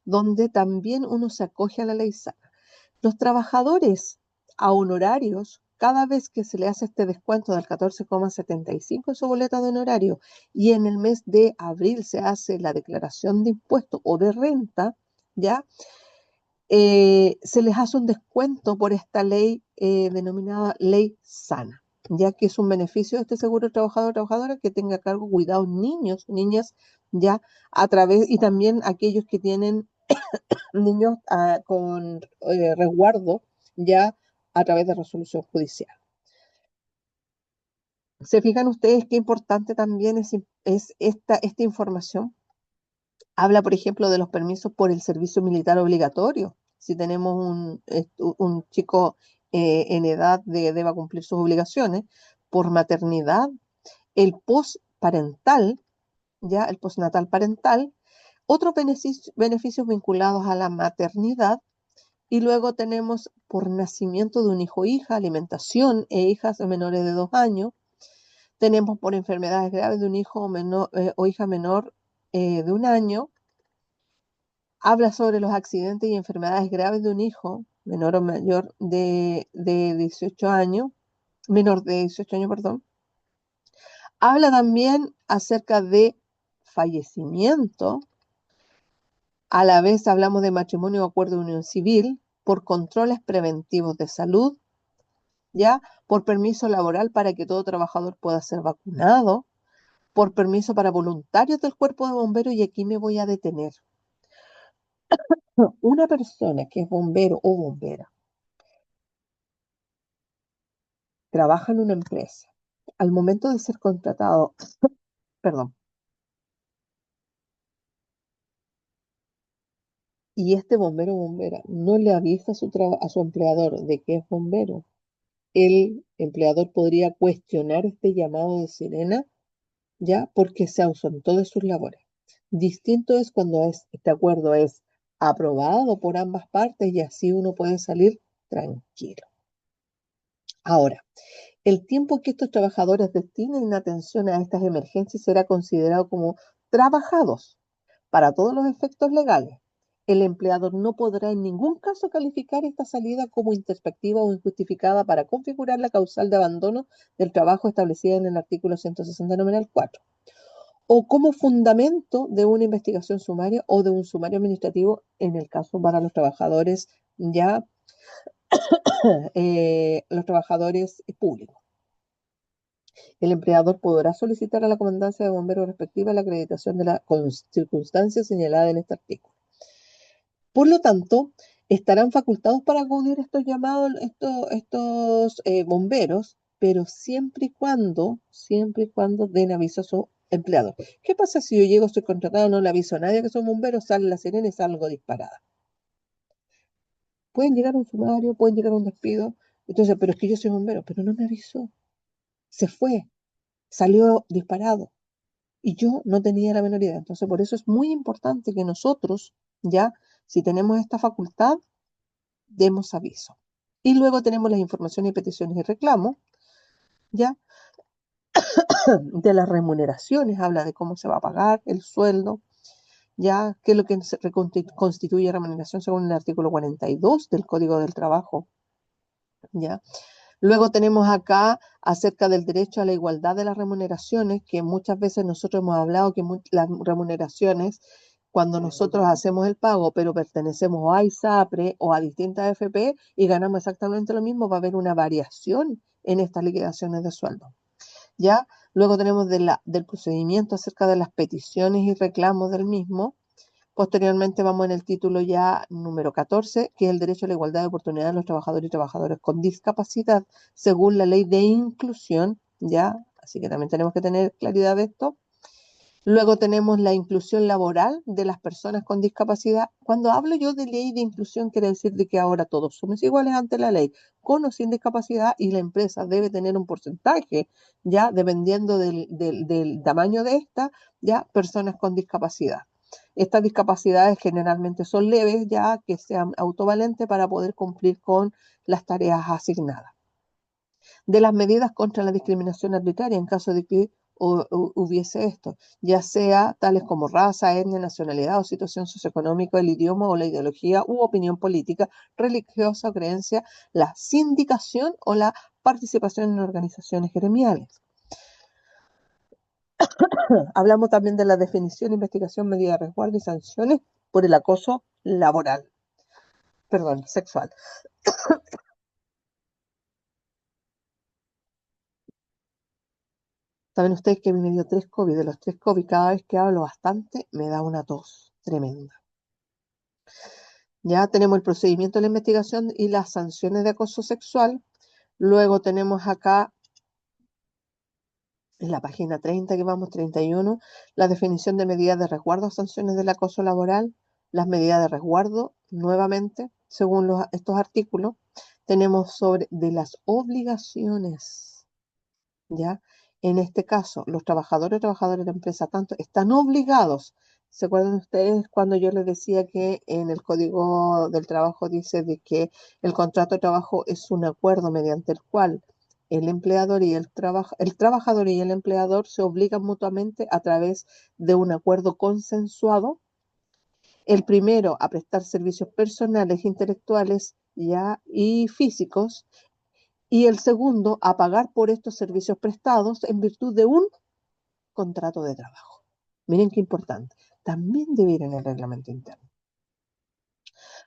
Speaker 2: donde también uno se acoge a la ley SANA. Los trabajadores a honorarios, cada vez que se le hace este descuento del 14,75 en su boleta de honorario y en el mes de abril se hace la declaración de impuestos o de renta, ¿ya? Se les hace un descuento por esta ley denominada ley SANA, ya que es un beneficio de este seguro trabajador o trabajadora que tenga a cargo cuidados niños, niñas, ya a través, y también aquellos que tienen niños con resguardo ya a través de resolución judicial. ¿Se fijan ustedes qué importante también es esta información? Habla, por ejemplo, de los permisos por el servicio militar obligatorio. Si tenemos un chico en edad de deba cumplir sus obligaciones, por maternidad, el postparental, ya el postnatal parental, otros beneficios vinculados a la maternidad, y luego tenemos por nacimiento de un hijo o hija, alimentación e hijas menores de 2 años. Tenemos por enfermedades graves de un hijo o hija menor de 1 año. Habla sobre los accidentes y enfermedades graves de un hijo menor o mayor de 18 años, menor de 18 años, perdón. Habla también acerca de fallecimiento. A la vez hablamos de matrimonio o acuerdo de unión civil, por controles preventivos de salud, ya, por permiso laboral para que todo trabajador pueda ser vacunado, por permiso para voluntarios del cuerpo de bomberos, y aquí me voy a detener. Una persona que es bombero o bombera trabaja en una empresa. Al momento de ser contratado, perdón, y este bombero o bombera no le avisa a su empleador de que es bombero, el empleador podría cuestionar este llamado de sirena, ya, porque se ausentó de sus labores. Distinto es cuando este acuerdo es aprobado por ambas partes y así uno puede salir tranquilo. Ahora, el tiempo que estos trabajadores destinen atención a estas emergencias será considerado como trabajados para todos los efectos legales. El empleador no podrá en ningún caso calificar esta salida como introspectiva o injustificada para configurar la causal de abandono del trabajo establecida en el artículo 160 numeral 4, o como fundamento de una investigación sumaria o de un sumario administrativo en el caso para los trabajadores ya los trabajadores públicos. El empleador podrá solicitar a la comandancia de bomberos respectiva la acreditación de la circunstancia señalada en este artículo. Por lo tanto, estarán facultados para acudir a estos llamados, estos bomberos, pero siempre y cuando den aviso a su empleador. ¿Qué pasa si yo llego, estoy contratado, no le aviso a nadie que soy bombero, sale la sirena y salgo disparada? Pueden llegar a un sumario, pueden llegar a un despido. Entonces, pero es que yo soy bombero, pero no me avisó. Se fue, salió disparado. Y yo no tenía la menor idea. Entonces, por eso es muy importante que nosotros, ya, si tenemos esta facultad, demos aviso. Y luego tenemos las informaciones y peticiones y reclamos, ya, de las remuneraciones, habla de cómo se va a pagar el sueldo, ya, qué es lo que constituye remuneración según el artículo 42 del Código del Trabajo, ya. Luego tenemos acá acerca del derecho a la igualdad de las remuneraciones, que muchas veces nosotros hemos hablado que las remuneraciones, cuando nosotros hacemos el pago, pero pertenecemos a ISAPRE o a distintas FP y ganamos exactamente lo mismo, va a haber una variación en estas liquidaciones de sueldo. ¿Ya? Luego tenemos del procedimiento acerca de las peticiones y reclamos del mismo. Posteriormente vamos en el título ya número 14, que es el derecho a la igualdad de oportunidades de los trabajadores y trabajadoras con discapacidad, según la ley de inclusión, ¿ya? Así que también tenemos que tener claridad de esto. Luego tenemos la inclusión laboral de las personas con discapacidad. Cuando hablo yo de ley de inclusión, quiere decir de que ahora todos somos iguales ante la ley, con o sin discapacidad, y la empresa debe tener un porcentaje, ya dependiendo del tamaño de esta, ya personas con discapacidad. Estas discapacidades generalmente son leves, ya que sean autovalentes para poder cumplir con las tareas asignadas. De las medidas contra la discriminación arbitraria en caso de que hubiese esto, ya sea tales como raza, etnia, nacionalidad o situación socioeconómica, el idioma o la ideología u opinión política, religiosa o creencia, la sindicación o la participación en organizaciones gremiales. Hablamos también de la definición, investigación, medida de resguardo y sanciones por el acoso laboral, perdón, sexual. Saben ustedes que a mí me dio 3 COVID, de los 3 COVID, cada vez que hablo bastante me da una tos tremenda. Ya tenemos el procedimiento de la investigación y las sanciones de acoso sexual. Luego tenemos acá, en la página 30 que vamos, 31, la definición de medidas de resguardo o sanciones del acoso laboral, las medidas de resguardo, nuevamente, según estos artículos, tenemos sobre de las obligaciones, ¿ya? En este caso, los trabajadores y trabajadoras de la empresa tanto están obligados. ¿Se acuerdan ustedes cuando yo les decía que en el Código del Trabajo dice de que el contrato de trabajo es un acuerdo mediante el cual el empleador y el trabajador y el empleador se obligan mutuamente a través de un acuerdo consensuado? El primero a prestar servicios personales, intelectuales ya y físicos, y el segundo a pagar por estos servicios prestados en virtud de un contrato de trabajo. Miren qué importante. También debe ir en el reglamento interno.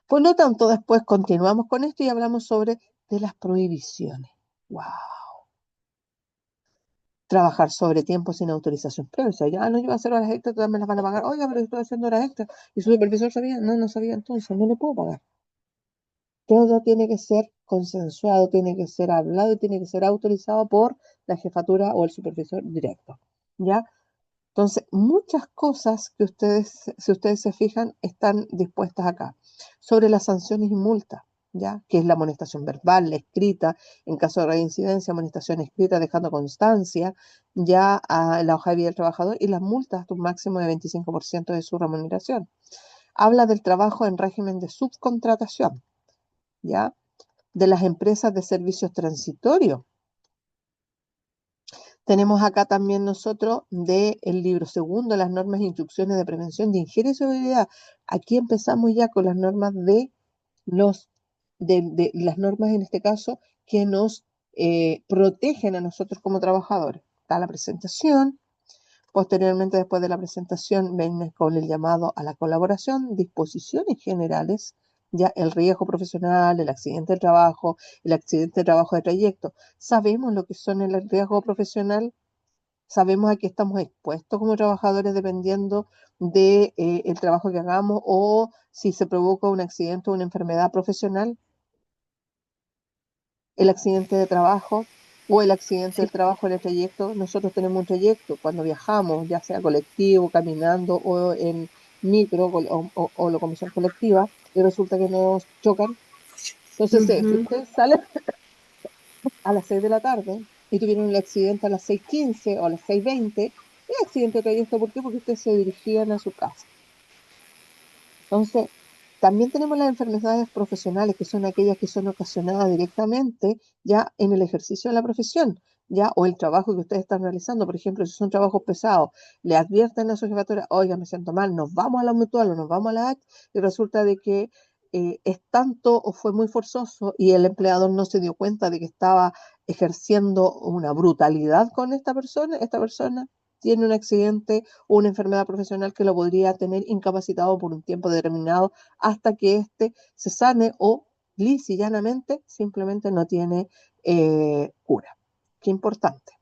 Speaker 2: Por lo tanto, después continuamos con esto y hablamos sobre de las prohibiciones. ¡Wow! Trabajar sobre tiempo sin autorización previa. O sea, ya no, yo voy a hacer horas extras, todas me las van a pagar. Oiga, pero yo estoy haciendo horas extras. ¿Y su supervisor sabía? No, no sabía, entonces no le puedo pagar. Todo tiene que ser consensuado, tiene que ser hablado y tiene que ser autorizado por la jefatura o el supervisor directo. ¿Ya? Entonces, muchas cosas que ustedes, si ustedes se fijan, están dispuestas acá. Sobre las sanciones y multas, ¿ya? Que es la amonestación verbal, la escrita, en caso de reincidencia, amonestación escrita dejando constancia, ya a la hoja de vida del trabajador y las multas hasta un máximo de 25% de su remuneración. Habla del trabajo en régimen de subcontratación, ¿ya? De las empresas de servicios transitorios. Tenemos acá también nosotros del libro segundo, las normas e instrucciones de prevención de injerencia y seguridad. Aquí empezamos ya con las normas de las normas en este caso que nos protegen a nosotros como trabajadores. Está la presentación. Posteriormente, después de la presentación, viene con el llamado a la colaboración, disposiciones generales, ya el riesgo profesional, el accidente de trabajo de trayecto. Sabemos lo que son el riesgo profesional, sabemos a qué estamos expuestos como trabajadores dependiendo de, el trabajo que hagamos o si se provoca un accidente o una enfermedad profesional, el accidente de trabajo o el accidente
Speaker 5: Sí,
Speaker 2: del trabajo en el trayecto. Nosotros tenemos un trayecto cuando viajamos, ya sea colectivo, caminando o en micro o locomoción colectiva, y resulta que nos chocan. Entonces, si
Speaker 5: ujú.
Speaker 2: ustedes salen a las 6 de la tarde y tuvieron el accidente a las 6:15 o a las 6:20, es accidente de trayecto. ¿Por qué? Porque ustedes se dirigían a su casa. Entonces, también tenemos las enfermedades profesionales, que son aquellas que son ocasionadas directamente ya en el ejercicio de la profesión, ya, o el trabajo que ustedes están realizando. Por ejemplo, si son trabajos pesados, le advierten a su jefatura, oiga, me siento mal, nos vamos a la mutual o nos vamos a la H, y resulta de que es tanto o fue muy forzoso y el empleador no se dio cuenta de que estaba ejerciendo una brutalidad con esta persona tiene un accidente o una enfermedad profesional que lo podría tener incapacitado por un tiempo determinado hasta que éste se sane o lisa y llanamente simplemente no tiene cura. Qué importante.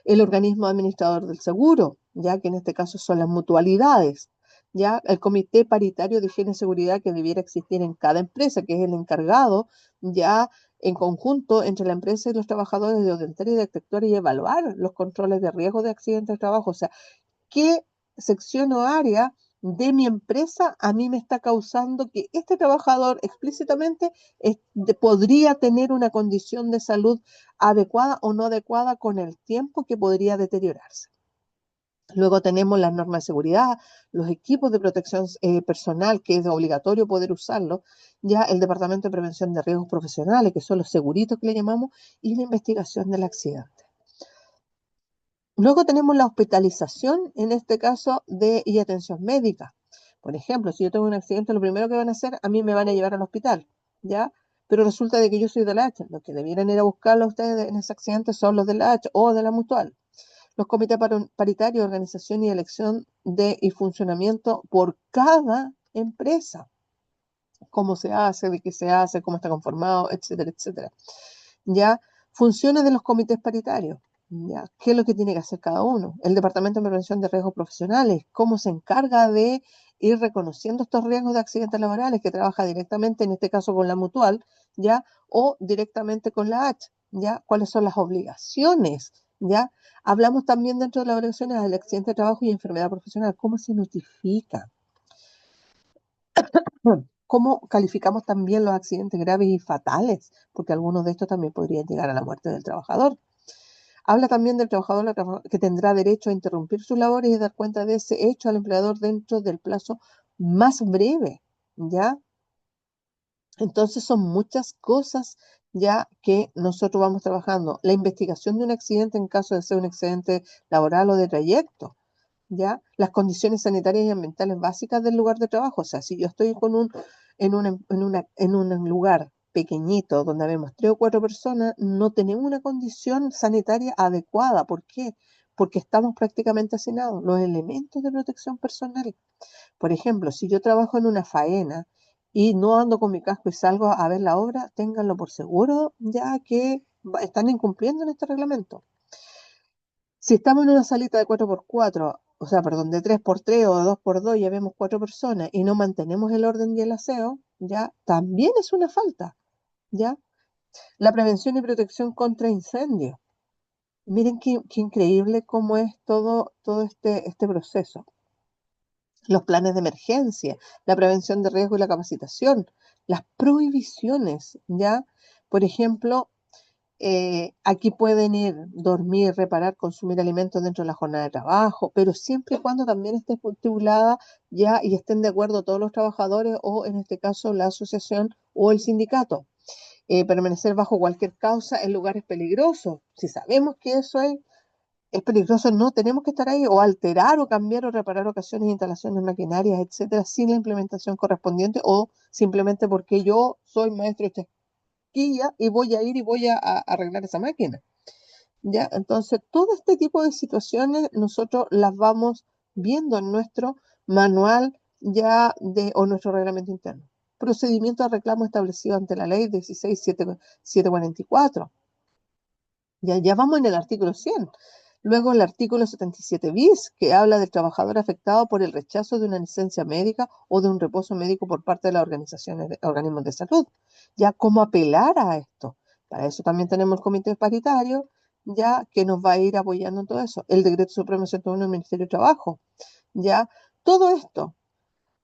Speaker 2: El organismo administrador del seguro, ya que en este caso son las mutualidades, ya el comité paritario de higiene y seguridad que debiera existir en cada empresa, que es el encargado ya en conjunto entre la empresa y los trabajadores de orientar y detectar y evaluar los controles de riesgo de accidentes de trabajo. O sea, qué sección o área de mi empresa a mí me está causando que este trabajador explícitamente podría tener una condición de salud adecuada o no adecuada con el tiempo que podría deteriorarse. Luego tenemos las normas de seguridad, los equipos de protección personal, que es obligatorio poder usarlo, ya el Departamento de Prevención de Riesgos Profesionales, que son los seguritos que le llamamos, y la investigación del accidente. Luego tenemos la hospitalización, en este caso, y atención médica. Por ejemplo, si yo tengo un accidente, lo primero que van a hacer, a mí me van a llevar al hospital, ¿ya? Pero resulta de que yo soy de la H. Los que debieran ir a buscarlo a ustedes en ese accidente son los de la H o de la mutual. Los comités paritarios, organización y elección y funcionamiento por cada empresa. Cómo se hace, de qué se hace, cómo está conformado, etcétera, etcétera. ¿Ya? Funciones de los comités paritarios. ¿Ya? ¿Qué es lo que tiene que hacer cada uno? El Departamento de Prevención de Riesgos Profesionales, cómo se encarga de ir reconociendo estos riesgos de accidentes laborales que trabaja directamente, en este caso con la mutual, ¿ya? O directamente con la H, ¿ya? ¿Cuáles son las obligaciones? ¿Ya? Hablamos también dentro de las obligaciones del accidente de trabajo y enfermedad profesional. ¿Cómo se notifica? ¿Cómo calificamos también los accidentes graves y fatales? Porque algunos de estos también podrían llegar a la muerte del trabajador. Habla también del trabajador que tendrá derecho a interrumpir sus labores y dar cuenta de ese hecho al empleador dentro del plazo más breve, ¿ya? Entonces son muchas cosas ya que nosotros vamos trabajando. La investigación de un accidente en caso de ser un accidente laboral o de trayecto, ¿ya? Las condiciones sanitarias y ambientales básicas del lugar de trabajo. O sea, si yo estoy en un lugar pequeñito donde vemos 3 o 4 personas, no tenemos una condición sanitaria adecuada. ¿Por qué? Porque estamos prácticamente hacinados. Los elementos de protección personal. Por ejemplo, si yo trabajo en una faena y no ando con mi casco y salgo a ver la obra, ténganlo por seguro ya que están incumpliendo en este reglamento. Si estamos en una salita de 4x4, o sea, perdón, de 3x3 o de 2x2, ya vemos 4 personas y no mantenemos el orden y el aseo, ya también es una falta, ¿ya? La prevención y protección contra incendios. Miren qué increíble cómo es todo este proceso. Los planes de emergencia, la prevención de riesgo y la capacitación, las prohibiciones, ¿ya? Por ejemplo, aquí pueden ir, dormir, reparar, consumir alimentos dentro de la jornada de trabajo, pero siempre y cuando también esté estipulada ya y estén de acuerdo todos los trabajadores o en este caso la asociación o el sindicato. Permanecer bajo cualquier causa en lugares peligrosos. Si sabemos que eso es peligroso, no tenemos que estar ahí, o alterar o cambiar o reparar ocasiones, instalaciones, maquinarias, etcétera, sin la implementación correspondiente o simplemente porque yo soy maestro de chasquilla y voy a ir y voy a arreglar esa máquina. ¿Ya? Entonces, todo este tipo de situaciones nosotros las vamos viendo en nuestro manual o nuestro reglamento interno. Procedimiento de reclamo establecido ante la ley 16.744. Ya vamos en el artículo 100. Luego el artículo 77 bis, que habla del trabajador afectado por el rechazo de una licencia médica o de un reposo médico por parte de las organismos de salud. Ya cómo apelar a esto. Para eso también tenemos el comité paritario, ya que nos va a ir apoyando en todo eso. El decreto supremo 101 del Ministerio de Trabajo. Ya todo esto,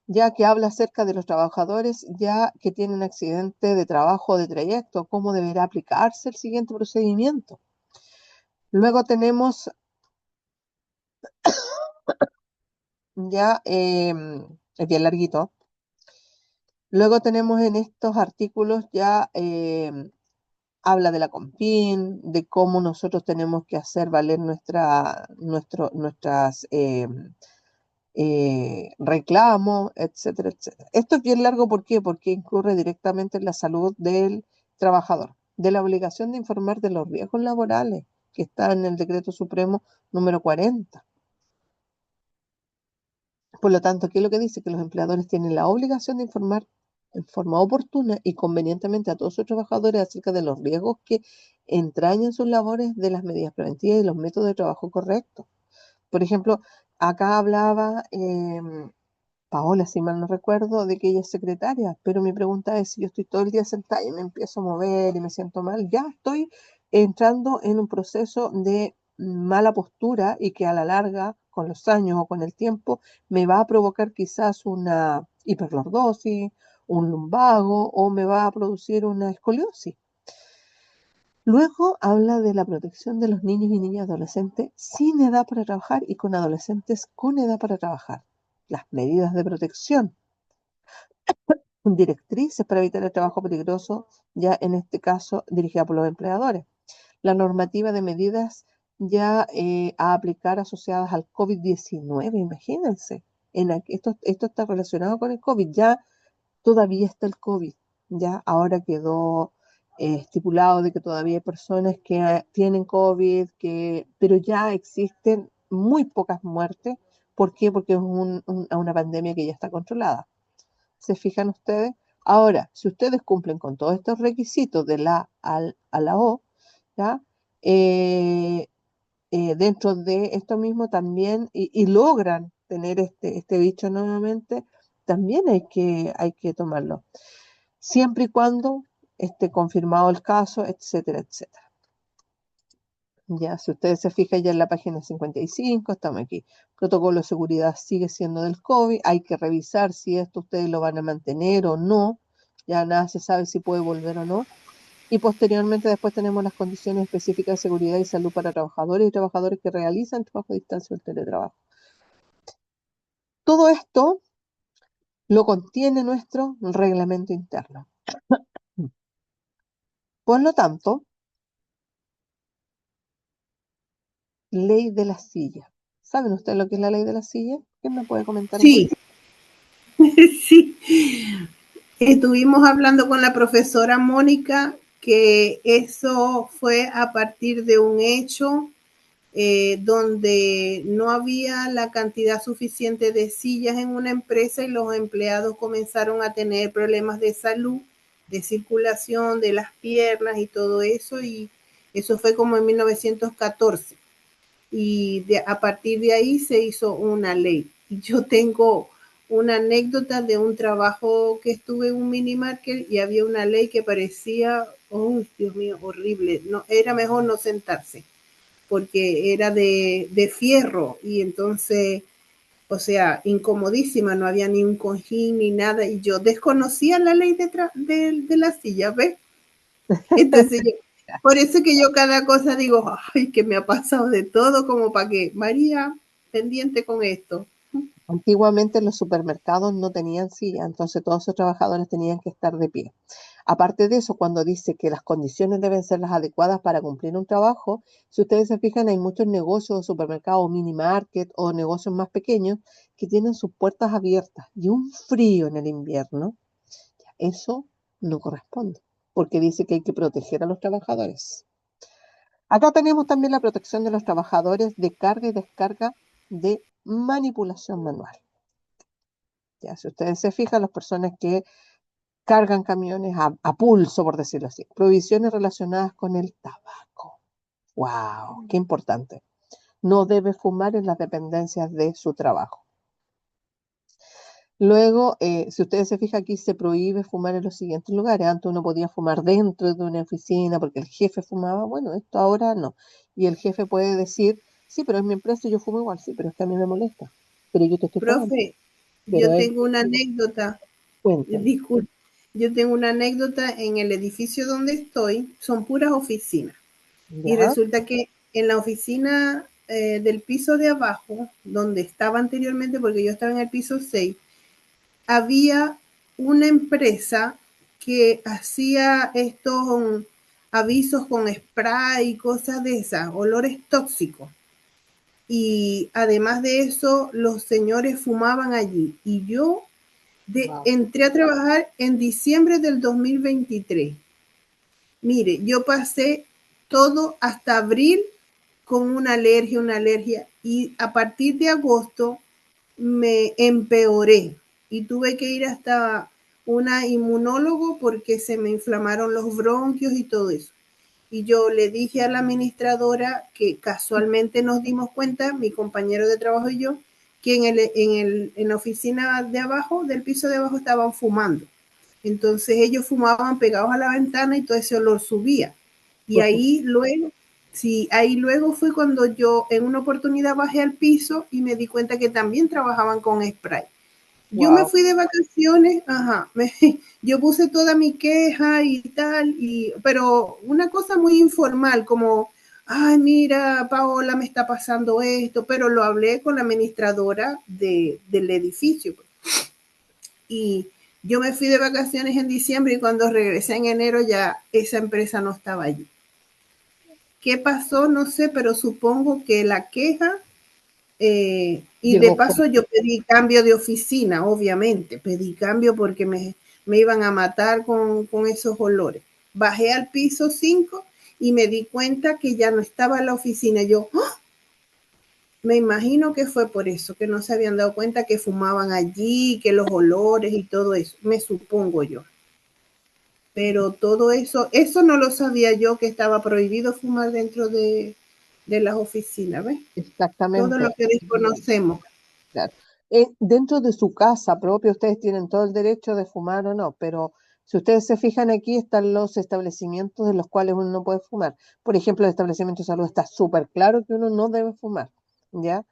Speaker 2: ya que habla acerca de los trabajadores ya que tienen accidente de trabajo o de trayecto, cómo deberá aplicarse el siguiente procedimiento. Luego tenemos es bien larguito. Luego tenemos en estos artículos habla de la CONFIN, de cómo nosotros tenemos que hacer valer nuestras reclamos, etcétera, etcétera. Esto es bien largo, ¿por qué? Porque incurre directamente en la salud del trabajador, de la obligación de informar de los riesgos laborales que está en el Decreto Supremo número 40. Por lo tanto, ¿qué es lo que dice? Que los empleadores tienen la obligación de informar en forma oportuna y convenientemente a todos sus trabajadores acerca de los riesgos que entrañan sus labores, de las medidas preventivas y los métodos de trabajo correctos. Por ejemplo, acá hablaba Paola, si mal no recuerdo, de que ella es secretaria, pero mi pregunta es, si yo estoy todo el día sentada y me empiezo a mover y me siento mal, ya estoy entrando en un proceso de mala postura y que a la larga, con los años o con el tiempo, me va a provocar quizás una hiperlordosis, un lumbago o me va a producir una escoliosis. Luego habla de la protección de los niños y niñas adolescentes sin edad para trabajar y con adolescentes con edad para trabajar. Las medidas de protección, directrices para evitar el trabajo peligroso, ya en este caso dirigida por los empleadores. La normativa de medidas a aplicar asociadas al COVID-19, imagínense. Esto está relacionado con el COVID, ya todavía está el COVID, ya ahora quedó estipulado de que todavía hay personas que tienen COVID, pero ya existen muy pocas muertes. ¿Por qué? Porque es una pandemia que ya está controlada. ¿Se fijan ustedes? Ahora, si ustedes cumplen con todos estos requisitos de la a la O, ¿ya? Dentro de esto mismo también, y logran tener este bicho nuevamente, también hay que tomarlo, siempre y cuando esté confirmado el caso, etcétera, etcétera. Ya, si ustedes se fijan ya en la página 55, estamos aquí. Protocolo de seguridad sigue siendo del COVID. Hay que revisar si esto ustedes lo van a mantener o no. Ya nada se sabe si puede volver o no. Y posteriormente después tenemos las condiciones específicas de seguridad y salud para trabajadores y trabajadores que realizan trabajo a distancia o el teletrabajo. Todo esto lo contiene nuestro reglamento interno. Por lo tanto, ley de la silla. ¿Saben ustedes lo que es la ley de la silla? ¿Quién me puede comentar un
Speaker 5: Sí, sí. Estuvimos hablando con la profesora Mónica que eso fue a partir de un hecho donde no había la cantidad suficiente de sillas en una empresa y los empleados comenzaron a tener problemas de salud, de circulación de las piernas y todo eso, y eso fue como en 1914. Y a partir de ahí se hizo una ley. Y yo tengo una anécdota de un trabajo que estuve en un mini market y había una ley que parecía, oh Dios mío, horrible. No, era mejor no sentarse porque era de fierro y entonces, o sea, incomodísima, no había ni un cojín ni nada y yo desconocía la ley de la silla, ¿ves? Entonces, por eso que yo cada cosa digo, ay, que me ha pasado de todo, como para que, María, pendiente con esto.
Speaker 2: Antiguamente los supermercados no tenían silla, entonces todos esos trabajadores tenían que estar de pie. Aparte de eso, cuando dice que las condiciones deben ser las adecuadas para cumplir un trabajo, si ustedes se fijan, hay muchos negocios, supermercados, mini market o negocios más pequeños que tienen sus puertas abiertas y un frío en el invierno. Eso no corresponde, porque dice que hay que proteger a los trabajadores. Acá tenemos también la protección de los trabajadores de carga y descarga de manipulación manual. Ya, si ustedes se fijan, las personas que cargan camiones a pulso, por decirlo así. Prohibiciones relacionadas con el tabaco. ¡Wow! ¡Qué importante! No debe fumar en las dependencias de su trabajo. Luego, si ustedes se fijan aquí, se prohíbe fumar en los siguientes lugares. Antes uno podía fumar dentro de una oficina porque el jefe fumaba. Bueno, esto ahora no. Y el jefe puede decir, sí, pero es mi empresa y yo fumo igual. Sí, pero es que a mí me molesta. Pero yo te estoy pagando.
Speaker 5: Profe,
Speaker 2: Pero
Speaker 5: yo tengo una anécdota,
Speaker 2: cuéntame.
Speaker 5: disculpe, yo tengo una anécdota en el edificio donde estoy, son puras oficinas. Y
Speaker 2: ¿Ya?
Speaker 5: resulta que en la oficina del piso de abajo, donde estaba anteriormente, porque yo estaba en el piso 6, había una empresa que hacía estos avisos con spray y cosas de esas, olores tóxicos. Y además de eso, los señores fumaban allí. Y yo entré a trabajar en diciembre del 2023. Mire, yo pasé todo hasta abril con una alergia, y a partir de agosto me empeoré y tuve que ir hasta una inmunólogo porque se me inflamaron los bronquios y todo eso. Y yo le dije a la administradora que casualmente nos dimos cuenta, mi compañero de trabajo y yo, que en la oficina de abajo, del piso de abajo, estaban fumando. Entonces ellos fumaban pegados a la ventana y todo ese olor subía. Y ahí luego, sí, ahí luego fue cuando yo en una oportunidad bajé al piso y me di cuenta que también trabajaban con spray. Yo me fui de vacaciones, yo puse toda mi queja y tal, pero una cosa muy informal, como, ay, mira, Paola, me está pasando esto, pero lo hablé con la administradora del edificio. Y yo me fui de vacaciones en diciembre y cuando regresé en enero ya esa empresa no estaba allí. ¿Qué pasó? No sé, pero supongo que la queja, y de paso yo pedí cambio de oficina, obviamente, pedí cambio porque me iban a matar con esos olores. Bajé al piso 5 y me di cuenta que ya no estaba en la oficina. Yo, ¡oh! Me imagino que fue por eso, que no se habían dado cuenta que fumaban allí, que los olores y todo eso, me supongo yo. Pero todo eso no lo sabía yo, que estaba prohibido fumar dentro de las oficinas, ¿ves?
Speaker 2: Exactamente.
Speaker 5: Todo lo que desconocemos.
Speaker 2: Claro. Dentro de su casa propia, ustedes tienen todo el derecho de fumar o no, pero si ustedes se fijan aquí, están los establecimientos de los cuales uno no puede fumar. Por ejemplo, el establecimiento de salud está súper claro que uno no debe fumar, ¿ya?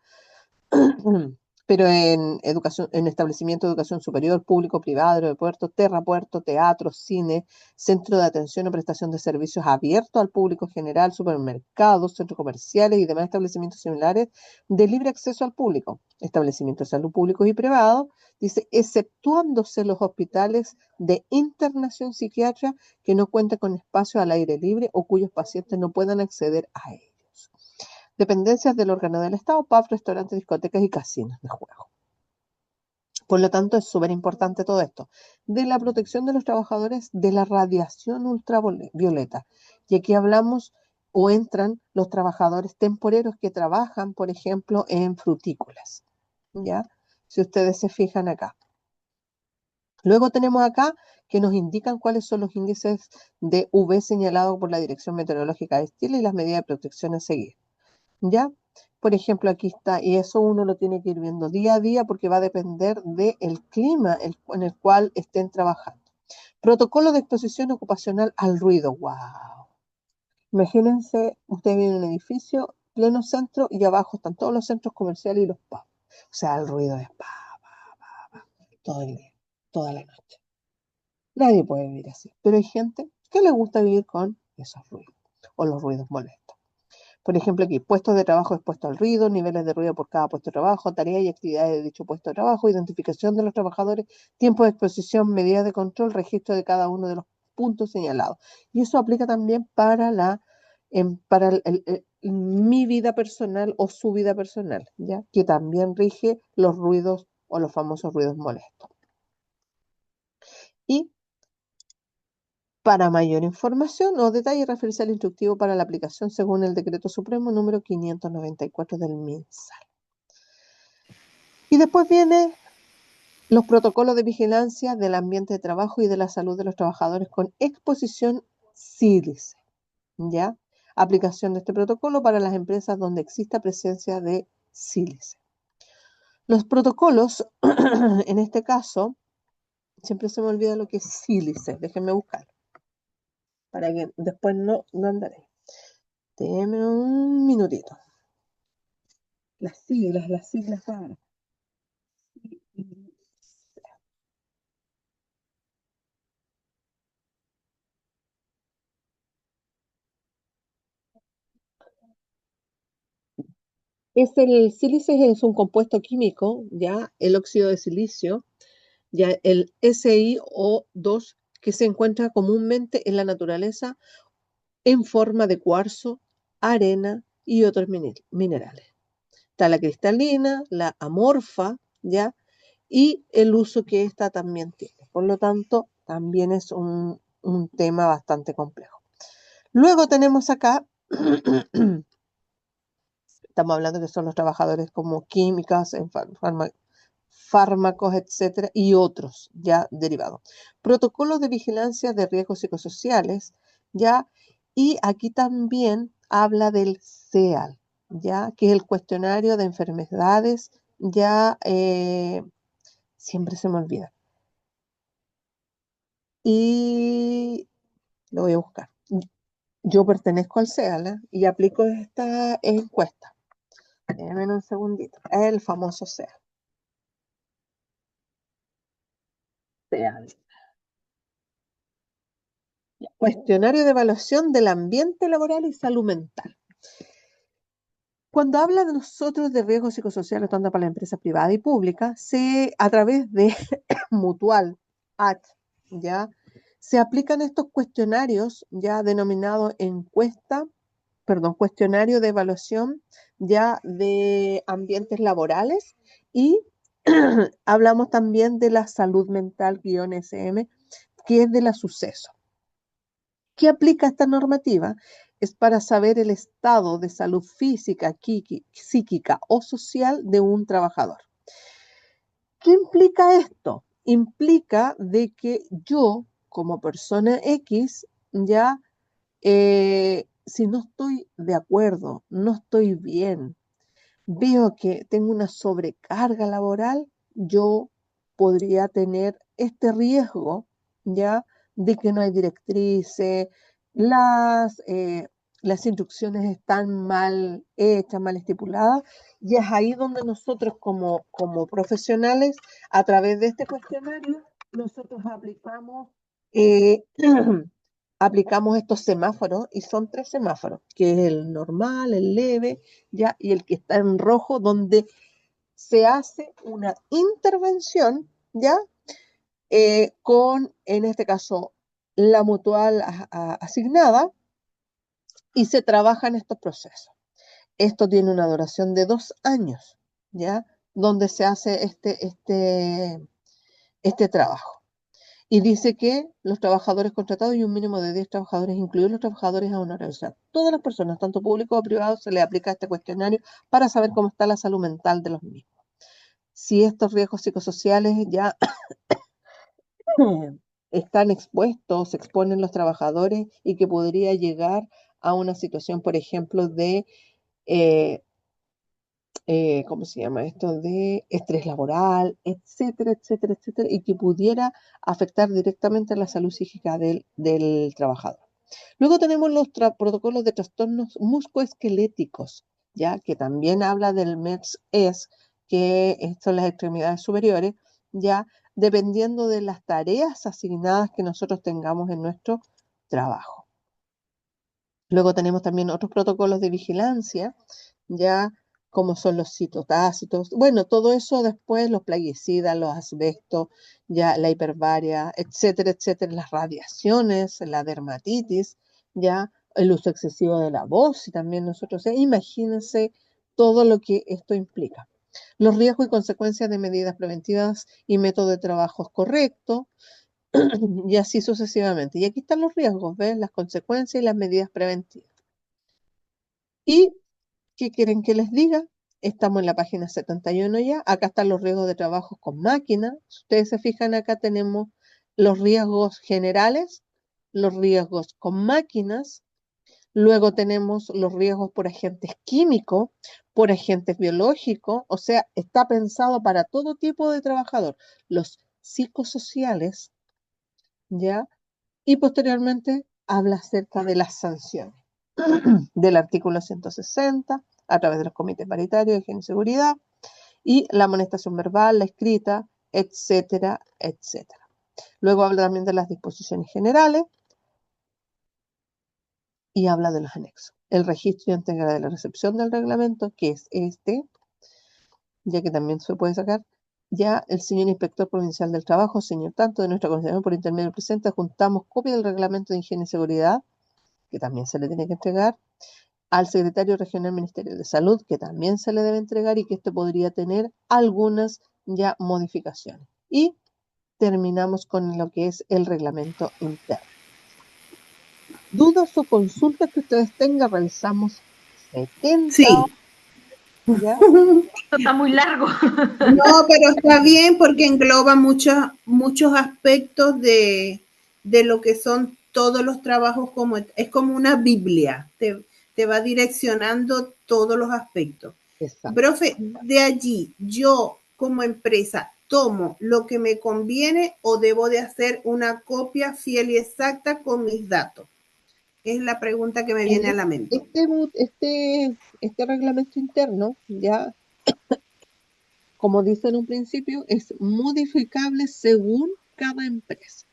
Speaker 2: Pero en educación, en establecimiento de educación superior, público, privado, aeropuerto, terrapuerto, teatro, cine, centro de atención o prestación de servicios abiertos al público general, supermercados, centros comerciales y demás establecimientos similares de libre acceso al público, establecimientos de salud públicos y privados, dice, exceptuándose los hospitales de internación psiquiátrica que no cuentan con espacio al aire libre o cuyos pacientes no puedan acceder a ellos. Dependencias del órgano del Estado, pubs, restaurantes, discotecas y casinos de juego. Por lo tanto, es súper importante todo esto. De la protección de los trabajadores de la radiación ultravioleta. Y aquí hablamos o entran los trabajadores temporeros que trabajan, por ejemplo, en frutícolas. ¿Ya? Si ustedes se fijan acá. Luego tenemos acá que nos indican cuáles son los índices de UV señalados por la Dirección Meteorológica de Chile y las medidas de protección a seguir. ¿Ya? Por ejemplo, aquí está, y eso uno lo tiene que ir viendo día a día porque va a depender del clima en el cual estén trabajando. Protocolo de exposición ocupacional al ruido. ¡Wow! Imagínense, ustedes viven en un edificio, pleno centro, y abajo están todos los centros comerciales y los pubs. O sea, el ruido es todo el día, toda la noche. Nadie puede vivir así, pero hay gente que le gusta vivir con esos ruidos o los ruidos molestos. Por ejemplo, aquí, puestos de trabajo expuestos al ruido, niveles de ruido por cada puesto de trabajo, tareas y actividades de dicho puesto de trabajo, identificación de los trabajadores, tiempo de exposición, medidas de control, registro de cada uno de los puntos señalados. Y eso aplica también para para mi vida personal o su vida personal, ¿ya? Que también rige los ruidos o los famosos ruidos molestos. Y para mayor información o detalle, referirse al instructivo para la aplicación según el Decreto Supremo número 594 del MinSal. Y después vienen los protocolos de vigilancia del ambiente de trabajo y de la salud de los trabajadores con exposición sílice, ¿ya? Aplicación de este protocolo para las empresas donde exista presencia de sílice. Los protocolos, en este caso, siempre se me olvida lo que es sílice, déjenme buscar, para que después no andaré. Déjenme un minutito. Las siglas raras. El sílice es un compuesto químico, ya, el óxido de silicio, ya, el SiO2, que se encuentra comúnmente en la naturaleza en forma de cuarzo, arena y otros minerales. Está la cristalina, la amorfa, ya, y el uso que ésta también tiene. Por lo tanto, también es un tema bastante complejo. Luego tenemos acá, estamos hablando que son los trabajadores como químicas, en fármacos, etcétera, y otros ya derivados. Protocolos de vigilancia de riesgos psicosociales, ya, y aquí también habla del CEAL, ya, que es el cuestionario de enfermedades, ya, siempre se me olvida. Y lo voy a buscar. Yo pertenezco al CEAL, ¿eh? Y aplico esta encuesta. Déjenme un segundito. El famoso CEAL. CEAL. Cuestionario de evaluación del ambiente laboral y salud mental. Cuando habla de nosotros de riesgos psicosociales, tanto para la empresa privada y pública, a través de Mutual, ¿ya? Se aplican estos cuestionarios ya denominados cuestionario de evaluación ya de ambientes laborales y hablamos también de la salud mental-SM, que es de la suceso. ¿Qué aplica esta normativa? Es para saber el estado de salud física, psíquica o social de un trabajador. ¿Qué implica esto? Implica de que yo, como persona X, ya, si no estoy de acuerdo, no estoy bien, veo que tengo una sobrecarga laboral, yo podría tener este riesgo, ¿ya? De que no hay directrices, las, eh, las instrucciones están mal hechas, mal estipuladas, y es ahí donde nosotros como profesionales, a través de este cuestionario, nosotros eh, aplicamos estos semáforos, y son 3 semáforos, que es el normal, el leve, ya, y el que está en rojo, donde se hace una intervención, ya, en este caso, la mutual asignada, y se trabaja en estos procesos. Esto tiene una duración de 2 años, ya, donde se hace este trabajo. Y dice que los trabajadores contratados y un mínimo de 10 trabajadores, incluidos los trabajadores honorarios. O sea, todas las personas, tanto públicos como privados, se les aplica este cuestionario para saber cómo está la salud mental de los mismos. Si estos riesgos psicosociales ya están expuestos, se exponen los trabajadores, y que podría llegar a una situación, por ejemplo, de eh, ¿cómo se llama esto? De estrés laboral, etcétera, etcétera, etcétera, y que pudiera afectar directamente a la salud psíquica del trabajador. Luego tenemos los protocolos de trastornos musculoesqueléticos, ya que también habla del MERS-S, que son las extremidades superiores, ya dependiendo de las tareas asignadas que nosotros tengamos en nuestro trabajo. Luego tenemos también otros protocolos de vigilancia, ya como son los citotácitos. Bueno, todo eso después, los plaguicidas, los asbestos, ya la hiperbaria, etcétera, etcétera, las radiaciones, la dermatitis, ya el uso excesivo de la voz, y también nosotros, imagínense todo lo que esto implica. Los riesgos y consecuencias de medidas preventivas y método de trabajo correcto, y así sucesivamente. Y aquí están los riesgos, ¿ven? Las consecuencias y las medidas preventivas. ¿Y qué quieren que les diga? Estamos en la página 71 ya. Acá están los riesgos de trabajo con máquinas. Si ustedes se fijan, acá tenemos los riesgos generales, los riesgos con máquinas. Luego tenemos los riesgos por agentes químicos, por agentes biológicos. O sea, está pensado para todo tipo de trabajador. Los psicosociales, ¿ya? Y posteriormente habla acerca de las sanciones del artículo 160 a través de los comités paritarios de higiene y seguridad, y la amonestación verbal, la escrita, etcétera, etcétera. Luego habla también de las disposiciones generales y habla de los anexos. El registro íntegro de la recepción del reglamento, que es este, ya que también se puede sacar. Ya el señor inspector provincial del trabajo, señor tanto, de nuestra consideración por intermedio del presente, juntamos copia del reglamento de higiene y seguridad, que también se le tiene que entregar al secretario regional Ministerio de Salud, que también se le debe entregar, y que esto podría tener algunas ya modificaciones. Y terminamos con lo que es el reglamento interno. Dudas o consultas que ustedes tengan, realizamos 70,
Speaker 5: Sí.
Speaker 2: ¿ya?
Speaker 6: Esto está muy largo.
Speaker 5: No, pero está bien porque engloba muchos aspectos de lo que son todos los trabajos, es como una Biblia, te va direccionando todos los aspectos.
Speaker 2: Exacto.
Speaker 5: Profe, de allí yo como empresa tomo lo que me conviene o debo de hacer una copia fiel y exacta con mis datos. Es la pregunta que me viene a la mente.
Speaker 2: Este reglamento interno, ya, como dice en un principio, es modificable según cada empresa.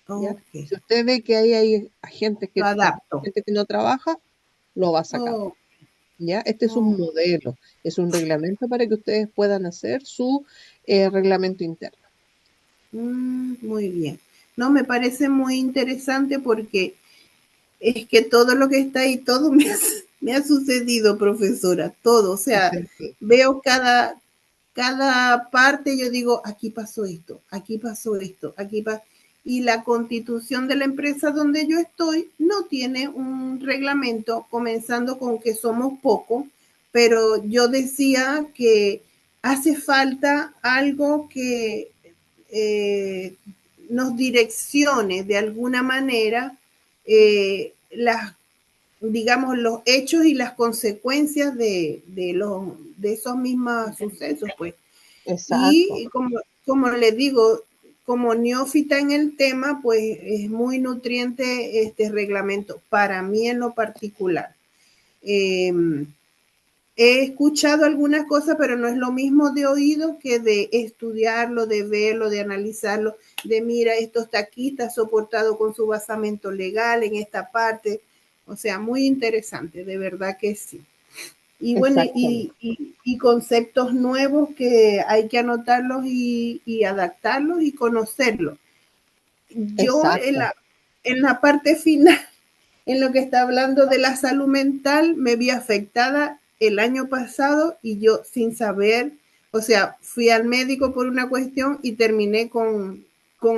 Speaker 2: ¿Ya?
Speaker 5: Okay.
Speaker 2: Si usted ve que ahí hay gente
Speaker 5: Lo adapto.
Speaker 2: gente que no trabaja, lo va sacando. ¿Ya? Este es un modelo, es un reglamento para que ustedes puedan hacer su reglamento interno.
Speaker 5: Muy bien. No, me parece muy interesante porque es que todo lo que está ahí, todo me ha sucedido, profesora, todo. O sea, veo cada parte, yo digo, aquí pasó esto, aquí pasó esto, aquí pasó. Y la constitución de la empresa donde yo estoy no tiene un reglamento, comenzando con que somos pocos, pero yo decía que hace falta algo que nos direccione de alguna manera las digamos, los hechos y las consecuencias de esos mismos sucesos, pues.
Speaker 2: Exacto,
Speaker 5: Y como les digo, como neófita en el tema, pues es muy nutriente este reglamento, para mí en lo particular. Eh, He escuchado algunas cosas, pero no es lo mismo de oído que de estudiarlo, de verlo, de analizarlo, de mira, esto está aquí, está soportado con su basamento legal en esta parte. O sea, muy interesante, de verdad que sí. Y bueno,
Speaker 2: exactamente,
Speaker 5: y conceptos nuevos que hay que anotarlos y adaptarlos y conocerlos. Yo
Speaker 2: exacto.
Speaker 5: en la parte final, en lo que está hablando de la salud mental, me vi afectada el año pasado y yo sin saber, o sea, fui al médico por una cuestión y terminé con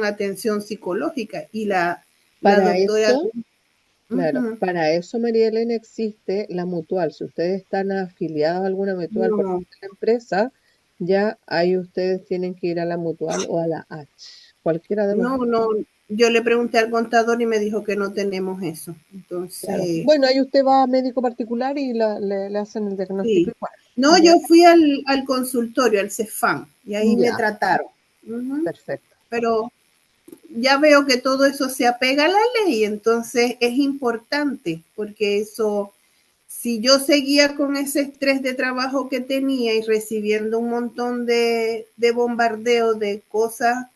Speaker 5: atención psicológica y la
Speaker 2: Para
Speaker 5: doctora,
Speaker 2: eso, claro,
Speaker 5: uh-huh,
Speaker 2: para eso, María Elena, existe la mutual. Si ustedes están afiliados a alguna mutual por
Speaker 5: no,
Speaker 2: parte de la empresa, ya ahí ustedes tienen que ir a la mutual o a la H, cualquiera de los dos.
Speaker 5: no, yo le pregunté al contador y me dijo que no tenemos eso.
Speaker 2: Claro.
Speaker 5: Entonces,
Speaker 2: Bueno, ahí usted va a médico particular y le hacen el diagnóstico
Speaker 5: sí.
Speaker 2: igual.
Speaker 5: No,
Speaker 2: Ya,
Speaker 5: yo fui al consultorio, al CEFAM, y ahí me
Speaker 2: ya,
Speaker 5: trataron. Uh-huh.
Speaker 2: perfecto.
Speaker 5: Pero ya veo que todo eso se apega a la ley, entonces es importante, porque eso, si yo seguía con ese estrés de trabajo que tenía y recibiendo un montón de bombardeo de cosas,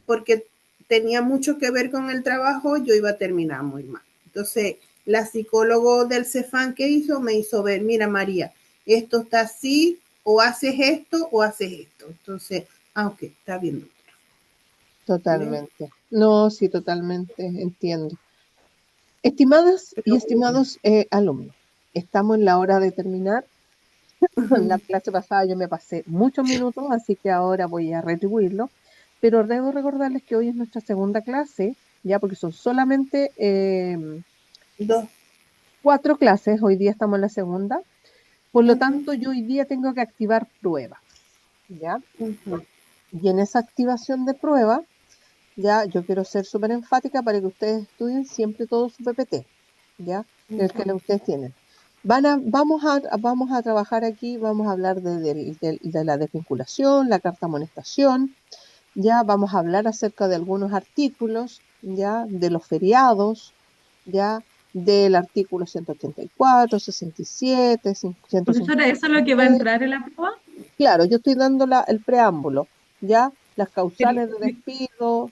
Speaker 5: porque tenía mucho que ver con el trabajo, yo iba a terminar muy mal. Entonces, la psicólogo del CEFAN que hizo, me hizo ver, mira María, esto está así, o haces esto o haces esto. Entonces, ok, está bien. ¿Ves?
Speaker 2: Totalmente. No, sí, totalmente entiendo. Estimadas y
Speaker 5: Pero,
Speaker 2: estimados alumnos, estamos en la hora de terminar. La clase pasada yo me pasé muchos minutos, así que ahora voy a retribuirlo. Pero debo recordarles que hoy es nuestra segunda clase, ya porque son solamente
Speaker 5: dos.
Speaker 2: 4 clases, hoy día estamos en la segunda. Por lo
Speaker 5: Uh-huh,
Speaker 2: tanto, yo hoy día tengo que activar pruebas, ¿ya?
Speaker 5: uh-huh.
Speaker 2: Y en esa activación de prueba, ya yo quiero ser súper enfática para que ustedes estudien siempre todo su PPT, ¿ya? El que ustedes tienen. Vamos a trabajar aquí, vamos a hablar de la desvinculación, la carta amonestación, ya vamos a hablar acerca de algunos artículos, ya de los feriados, ya del artículo 184, 67,
Speaker 1: Profesora, ¿eso es lo que va a
Speaker 2: 153.
Speaker 1: entrar en la prueba?
Speaker 2: Claro, yo estoy dando el preámbulo, ya las
Speaker 1: El-
Speaker 2: causales de despido,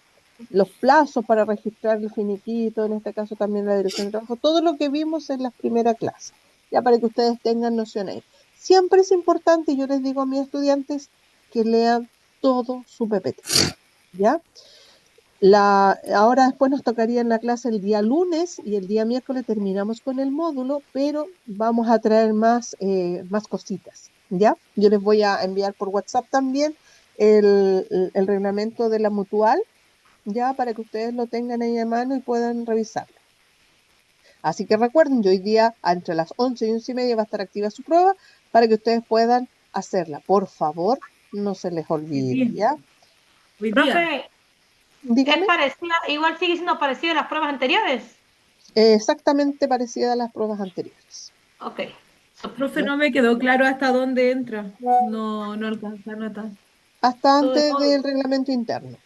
Speaker 2: los plazos para registrar el finiquito, en este caso también la dirección de trabajo, todo lo que vimos en las primeras clases, ya para que ustedes tengan noción ahí. Siempre es importante, y yo les digo a mis estudiantes, que lean todo su PPT, ¿ya? Ahora después nos tocaría en la clase el día lunes y el día miércoles terminamos con el módulo, pero vamos a traer más cositas, ¿ya? Yo les voy a enviar por WhatsApp también el reglamento de la mutual, ya para que ustedes lo tengan ahí a mano y puedan revisarlo. Así que recuerden, yo hoy día entre las 11 y 11:30 va a estar activa su prueba para que ustedes puedan hacerla. Por favor, no se les
Speaker 1: Hoy
Speaker 2: olvide,
Speaker 1: día.
Speaker 2: ¿ya?
Speaker 1: Hoy día.
Speaker 6: Profe, es
Speaker 2: Dígame.
Speaker 6: parecida, igual sigue siendo parecida a las pruebas anteriores.
Speaker 2: Exactamente parecida a las pruebas anteriores.
Speaker 6: Ok, súper.
Speaker 1: Profe,
Speaker 2: ¿Ya?
Speaker 1: no me quedó claro hasta dónde entra. No, no alcanza a notar.
Speaker 2: Hasta
Speaker 6: Todo el
Speaker 2: antes del
Speaker 6: módulo.
Speaker 2: reglamento interno.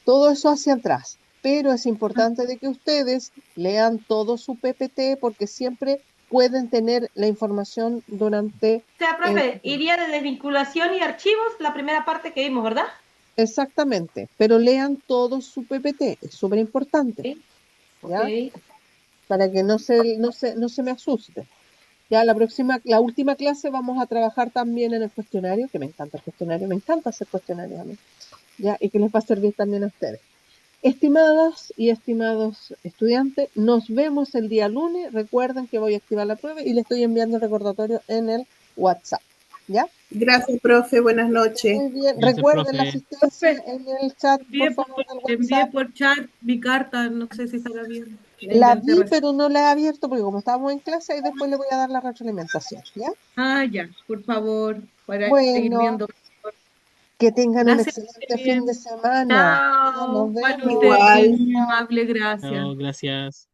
Speaker 2: Todo eso hacia atrás. Pero es importante de que ustedes lean todo su PPT porque siempre pueden tener la información durante...
Speaker 6: O sea,
Speaker 2: eh,
Speaker 6: profe, iría de desvinculación y archivos, la primera parte que vimos, ¿verdad?
Speaker 2: exactamente, pero lean todo su PPT. Es súper importante,
Speaker 6: Sí. Ok.
Speaker 2: ¿ya? Para que no se me asuste. Ya la última clase vamos a trabajar también en el cuestionario, que me encanta el cuestionario, me encanta hacer cuestionarios a mí, ya, y que les va a servir también a ustedes. Estimadas y estimados estudiantes, nos vemos el día lunes. Recuerden que voy a activar la prueba y le estoy enviando el recordatorio en el WhatsApp, ¿ya?
Speaker 5: Gracias, profe. Buenas noches.
Speaker 2: Muy bien.
Speaker 3: Gracias,
Speaker 2: Recuerden la
Speaker 3: profe.
Speaker 2: asistencia
Speaker 1: Profe,
Speaker 2: en el chat, por favor, del
Speaker 1: envié
Speaker 2: WhatsApp.
Speaker 1: por chat mi carta, no sé si estará bien. La
Speaker 2: La
Speaker 1: intenté
Speaker 2: vi,
Speaker 1: recién.
Speaker 2: pero no la he abierto porque como estábamos en clase, y después le voy a dar la retroalimentación, ¿ya?
Speaker 1: Ah, ya, por favor, para ir
Speaker 2: Bueno,
Speaker 1: viendo.
Speaker 2: que tengan un
Speaker 1: Gracias,
Speaker 2: excelente fin de
Speaker 1: bien.
Speaker 2: semana. Ya, nos
Speaker 6: Chao.
Speaker 1: Igual
Speaker 2: vemos.
Speaker 1: usted,
Speaker 5: Igual.
Speaker 1: muy
Speaker 2: Chao.
Speaker 1: amable, gracias.
Speaker 3: No, gracias.